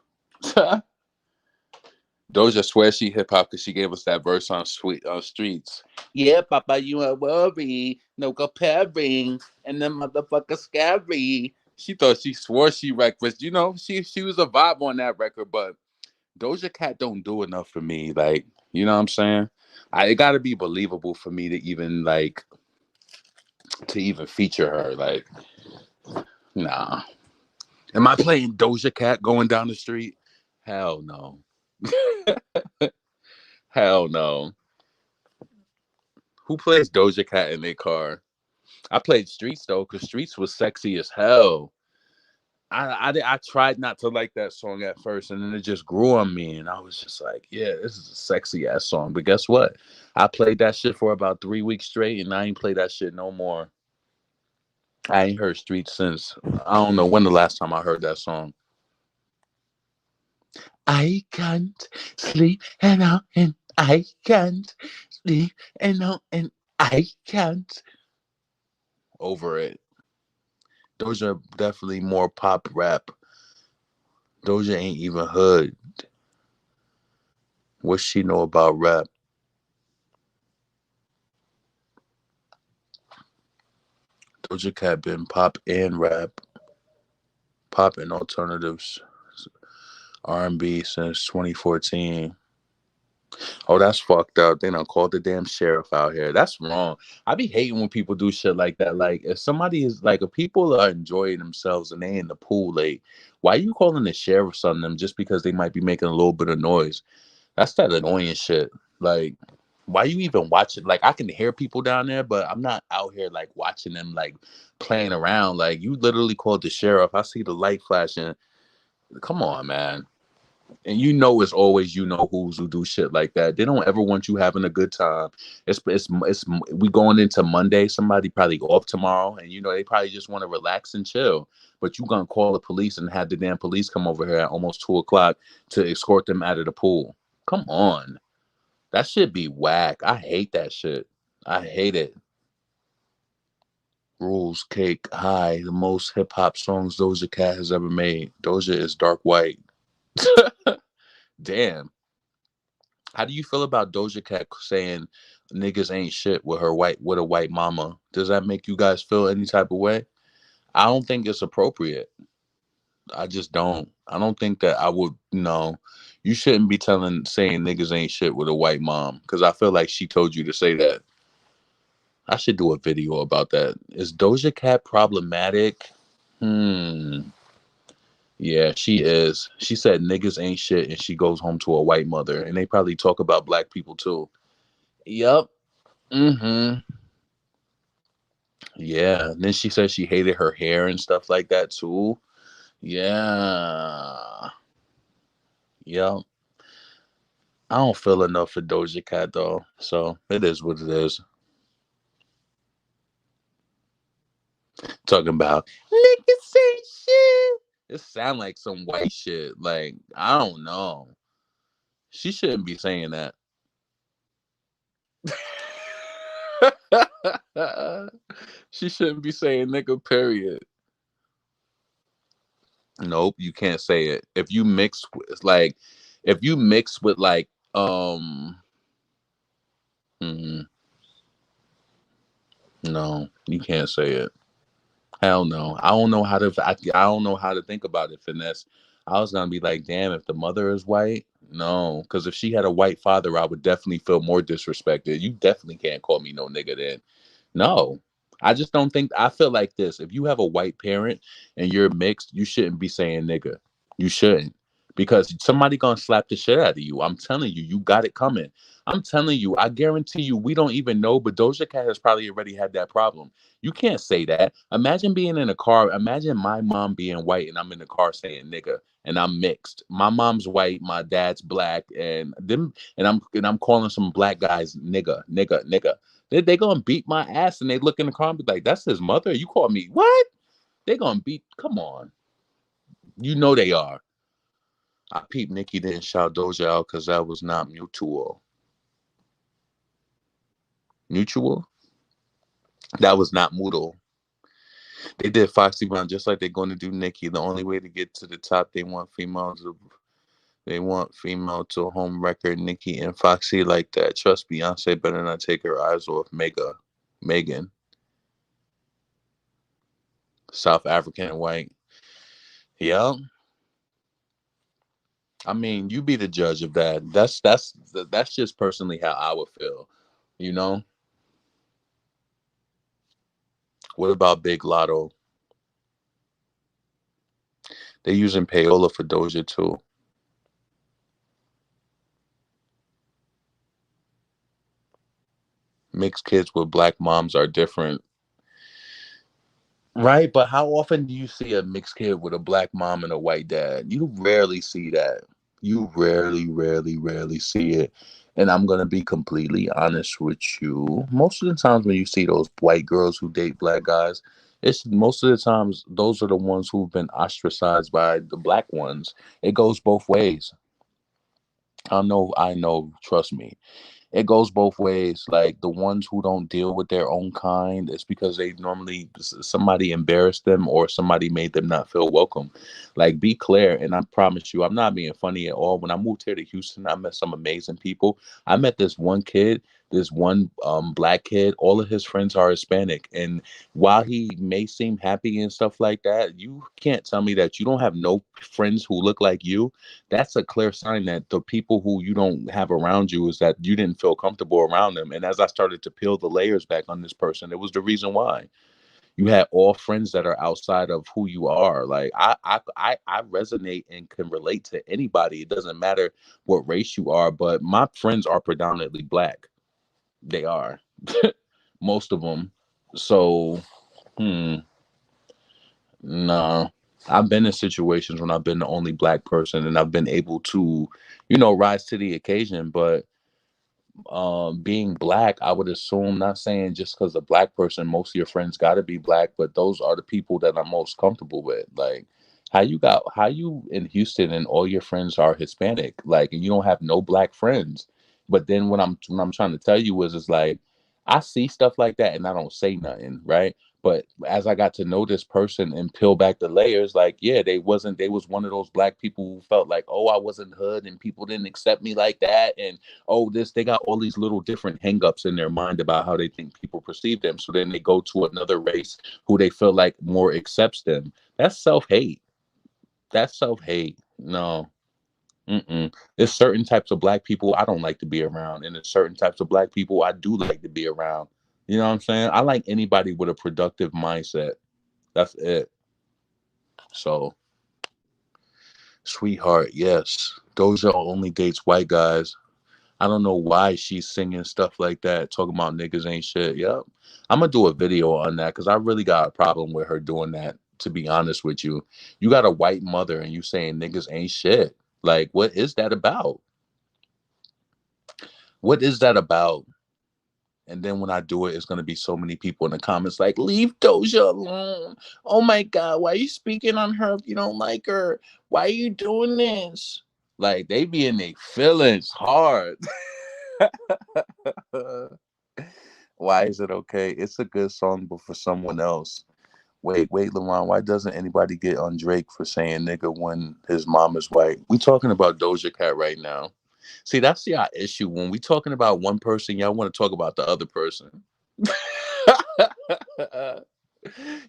Doja swears she hip hop because she gave us that verse on Sweet on Streets. Yeah, Papa, you ain't worry. No comparing. And the motherfucker scary. She swore she wrecked, but she was a vibe on that record, but Doja Cat don't do enough for me. Like, you know what I'm saying? It gotta be believable for me to even feature her. Like, nah. Am I playing Doja Cat going down the street? Hell no. Hell no. Who plays Doja Cat in their car? I played Streets though, because Streets was sexy as hell. I tried not to like that song at first, and then it just grew on me, and I was just like, yeah, this is a sexy ass song. But guess what? I played that shit for about 3 weeks straight, and I ain't played that shit no more. I ain't heard Streets since. I don't know when the last time I heard that song. I can't sleep and I can't sleep and I can't. Over it. Doja definitely more pop rap. Doja ain't even hood. What she know about rap? Doja Cat been pop and rap, pop and alternatives, R&B since 2014. Oh, that's fucked up. They done called the damn sheriff out here. That's wrong. I be hating when people do shit like that. Like, if somebody is like, if people are enjoying themselves and they in the pool late, why you calling the sheriffs on them just because they might be making a little bit of noise? That's that annoying shit. Like, why you even watching? Like, I can hear people down there, but I'm not out here like watching them like playing around. Like, you literally called the sheriff. I see the light flashing. Come on, man. And you know it's always who's who do shit like that. They don't ever want you having a good time. It's we going into Monday. Somebody probably off tomorrow, and they probably just want to relax and chill. But you gonna call the police and have the damn police come over here at almost 2 o'clock to escort them out of the pool. Come on, that should be whack. I hate that shit. I hate it. Rules Cake High, the most hip hop songs Doja Cat has ever made. Doja is dark white. Damn. How do you feel about Doja Cat saying niggas ain't shit with a white mama? Does that make you guys feel any type of way? I don't think it's appropriate. I just don't. I don't think that I would. No, you shouldn't be saying niggas ain't shit with a white mom, because I feel like she told you to say that. I should do a video about that. Is Doja Cat problematic? Hmm. Yeah, she is. She said niggas ain't shit, and she goes home to a white mother, and they probably talk about black people too. Yep. Mm-hmm. Yeah. And then she said she hated her hair and stuff like that too. Yeah. Yep. I don't feel enough for Doja Cat though. So it is what it is. Talking about niggas say shit. It sound like some white shit. Like, I don't know. She shouldn't be saying that. She shouldn't be saying nigga, period. Nope, you can't say it. If you mix with like mm, no, you can't say it. Hell no. I don't know how to think about it, finesse. I was gonna be like, damn, if the mother is white, no. Because if she had a white father, I would definitely feel more disrespected. You definitely can't call me no nigga then. No. I just don't think I feel like this. If you have a white parent and you're mixed, you shouldn't be saying nigga. You shouldn't. Because somebody gonna slap the shit out of you. I'm telling you, you got it coming. I'm telling you, I guarantee you, we don't even know, but Doja Cat has probably already had that problem. You can't say that. Imagine being in a car. Imagine my mom being white and I'm in the car saying nigga and I'm mixed. My mom's white, my dad's black, and I'm calling some black guys nigga, nigga, nigga. They gonna beat my ass and they look in the car and be like, that's his mother. You call me what? They gonna beat. Come on, you know they are. I peeped Nicki didn't shout Doja out because that was not mutual. Mutual? That was not mutual. They did Foxy Brown just like they're going to do Nicki. The only way to get to the top, they want female to home record Nicki and Foxy like that. Trust Beyonce better not take her eyes off Megan, South African and white. Yeah, I mean, you be the judge of that. That's just personally how I would feel. You know. What about Big Lotto? They using payola for Doja too. Mixed kids with black moms are different. Right, but how often do you see a mixed kid with a black mom and a white dad? You rarely see that. You rarely see it. And I'm gonna be completely honest with you. Most of the times when you see those white girls who date black guys, it's most of the times those are the ones who've been ostracized by the black ones. It goes both ways. I know, trust me. It goes both ways. Like the ones who don't deal with their own kind, it's because they normally somebody embarrassed them or somebody made them not feel welcome. Like be clear, and I promise you, I'm not being funny at all. When I moved here to Houston, I met some amazing people. I met this one kid, this one black kid. All of his friends are Hispanic, and while he may seem happy and stuff like that, you can't tell me that you don't have no friends who look like you. That's a clear sign that the people who you don't have around you is that you didn't feel comfortable around them. And as I started to peel the layers back on this person, it was the reason why. You had all friends that are outside of who you are. Like I resonate and can relate to anybody. It doesn't matter what race you are, but my friends are predominantly black. They are. Most of them. So, hmm, nah. I've been in situations when I've been the only black person and I've been able to, rise to the occasion. But being black, I would assume, not saying just because a black person, most of your friends got to be black, but those are the people that I'm most comfortable with. Like, how you in Houston and all your friends are Hispanic, like, and you don't have no black friends. But then what I'm trying to tell you is like, I see stuff like that and I don't say nothing, right? But as I got to know this person and peel back the layers, like, yeah, they was one of those black people who felt like, oh, I wasn't hood and people didn't accept me like that. And oh, they got all these little different hangups in their mind about how they think people perceive them. So then they go to another race who they feel like more accepts them. That's self-hate. That's self-hate. No. Mm-mm. There's certain types of black people I don't like to be around, and there's certain types of black people I do like to be around. You know what I'm saying? I like anybody with a productive mindset. That's it. So, sweetheart, yes. Doja only dates white guys. I don't know why she's singing stuff like that, talking about niggas ain't shit. Yep. I'm gonna do a video on that because I really got a problem with her doing that, to be honest with you. You got a white mother and you saying niggas ain't shit. Like, what is that about? What is that about? And then when I do it, it's gonna be so many people in the comments like, leave Doja alone. Oh my god, why are you speaking on her if you don't like her? Why are you doing this? Like they be in their feelings hard. Why is it okay? It's a good song, but for someone else. Wait, LeBron, why doesn't anybody get on Drake for saying nigga when his mom is white? We talking about Doja Cat right now. See, that's the issue. When we talking about one person, y'all want to talk about the other person.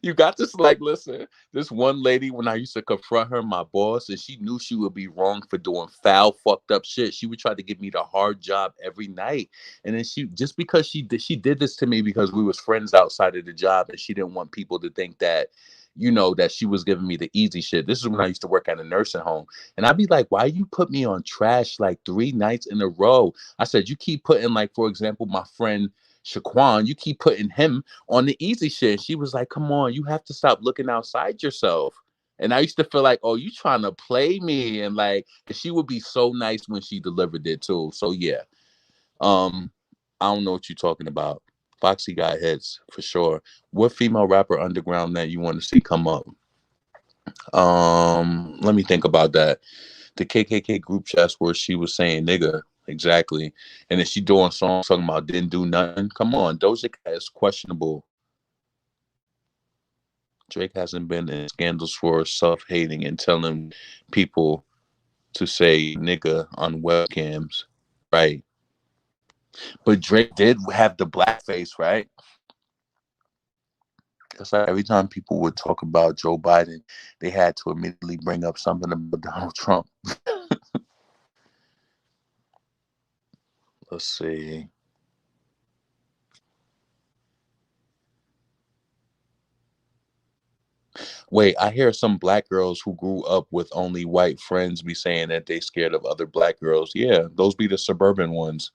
You got this, like, listen, this one lady, when I used to confront her, my boss, and she knew she would be wrong for doing foul, fucked up shit. She would try to give me the hard job every night. And then just because she did this to me because we was friends outside of the job and she didn't want people to think that, that she was giving me the easy shit. This is when I used to work at a nursing home. And I'd be like, why you put me on trash like 3 nights in a row? I said, you keep putting, like, for example, my friend Shaquan, you keep putting him on the easy shit. She was like, come on, you have to stop looking outside yourself. And I used to feel like, oh, you trying to play me. And like, she would be so nice when she delivered it too. So yeah. Um, I don't know what you're talking about. Foxy got hits for sure. What female rapper underground that you want to see come up? Let me think about that. The KKK group chats where she was saying nigga. Exactly. And then she doing songs talking about didn't do nothing. Come on, Doja Cat is questionable. Drake hasn't been in scandals for self-hating and telling people to say nigga on webcams, right? But Drake did have the blackface, right? It's like every time people would talk about Joe Biden, they had to immediately bring up something about Donald Trump. Let's see. Wait, I hear some black girls who grew up with only white friends be saying that they scared of other black girls. Yeah, those be the suburban ones.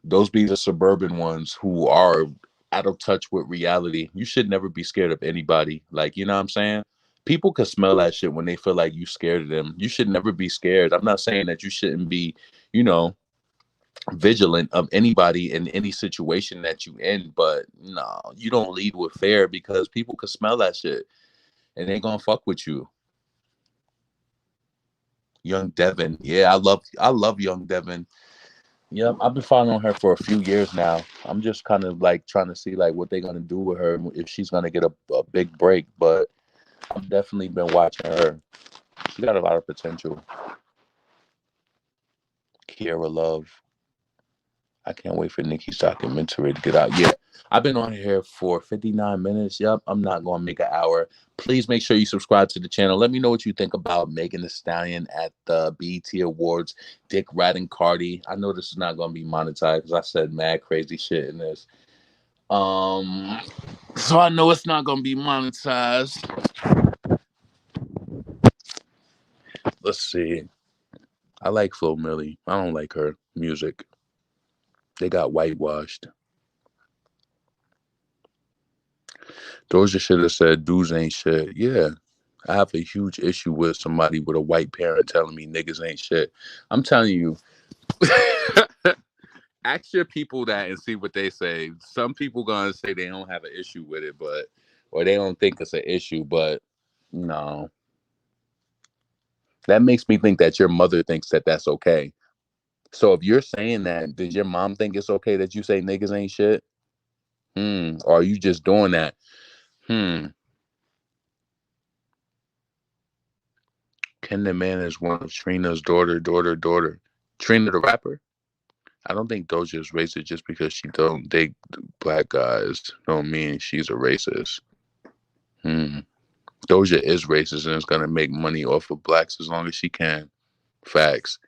Those be the suburban ones who are out of touch with reality. You should never be scared of anybody. Like, you know what I'm saying? People can smell that shit when they feel like you scared of them. You should never be scared. I'm not saying that you shouldn't be, you know, vigilant of anybody in any situation that you in, but no, you don't lead with fear because people can smell that shit and they gonna fuck with you. Young Devin. Yeah, I love Young Devin. Yep, I've been following her for a few years now. I'm just kind of like trying to see like what they're gonna do with her if she's gonna get a big break. But I've definitely been watching her. She got a lot of potential. Kiera Love. I can't wait for Nicki's documentary to get out. Yeah, I've been on here for 59 minutes. Yep, I'm not going to make an hour. Please make sure you subscribe to the channel. Let me know what you think about Megan Thee Stallion at the BET Awards, Dick riding Cardi. I know this is not going to be monetized because I said mad crazy shit in this. So I know it's not going to be monetized. Let's see. I like Flo Milli. I don't like her music. They got whitewashed. Doja should have said dudes ain't shit. Yeah. I have a huge issue with somebody with a white parent telling me niggas ain't shit. I'm telling you, ask your people that and see what they say. Some people gonna say they don't have an issue with it, but or they don't think it's an issue, but no. That makes me think that your mother thinks that that's okay. So if you're saying that, does your mom think it's okay that you say niggas ain't shit? Or are you just doing that? Hmm. Ken the Man is one of Trina's daughter. Trina the rapper? I don't think Doja is racist just because she don't date black guys. Don't mean she's a racist. Hmm. Doja is racist and is gonna make money off of blacks as long as she can. Facts.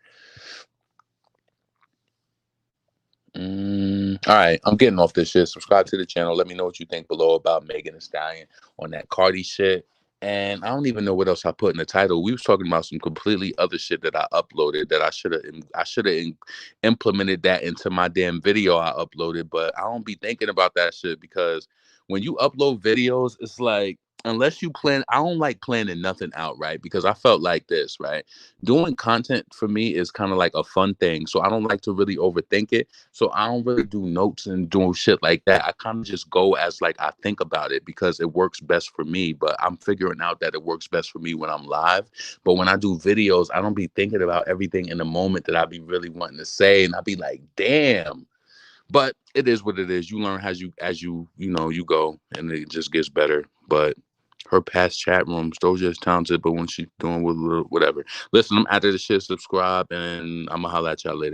All right, I'm getting off this shit. Subscribe to the channel. Let me know what you think below about Megan Thee Stallion on that Cardi shit. And I don't even know what else I put in the title. We was talking about some completely other shit that I uploaded that I should have implemented that into my damn video I uploaded, but I don't be thinking about that shit because when you upload videos, it's like unless you plan, I don't like planning nothing out, right? Because I felt like this, right? Doing content for me is kind of like a fun thing. So I don't like to really overthink it. So I don't really do notes and doing shit like that. I kind of just go as like I think about it because it works best for me. But I'm figuring out that it works best for me when I'm live. But when I do videos, I don't be thinking about everything in the moment that I be really wanting to say. And I be like, damn. But it is what it is. You learn as you you go and it just gets better. But her past chat rooms, Doja is talented, but when she's doing whatever. Listen, I'm out of the shit. Subscribe and I'm gonna holla at y'all later.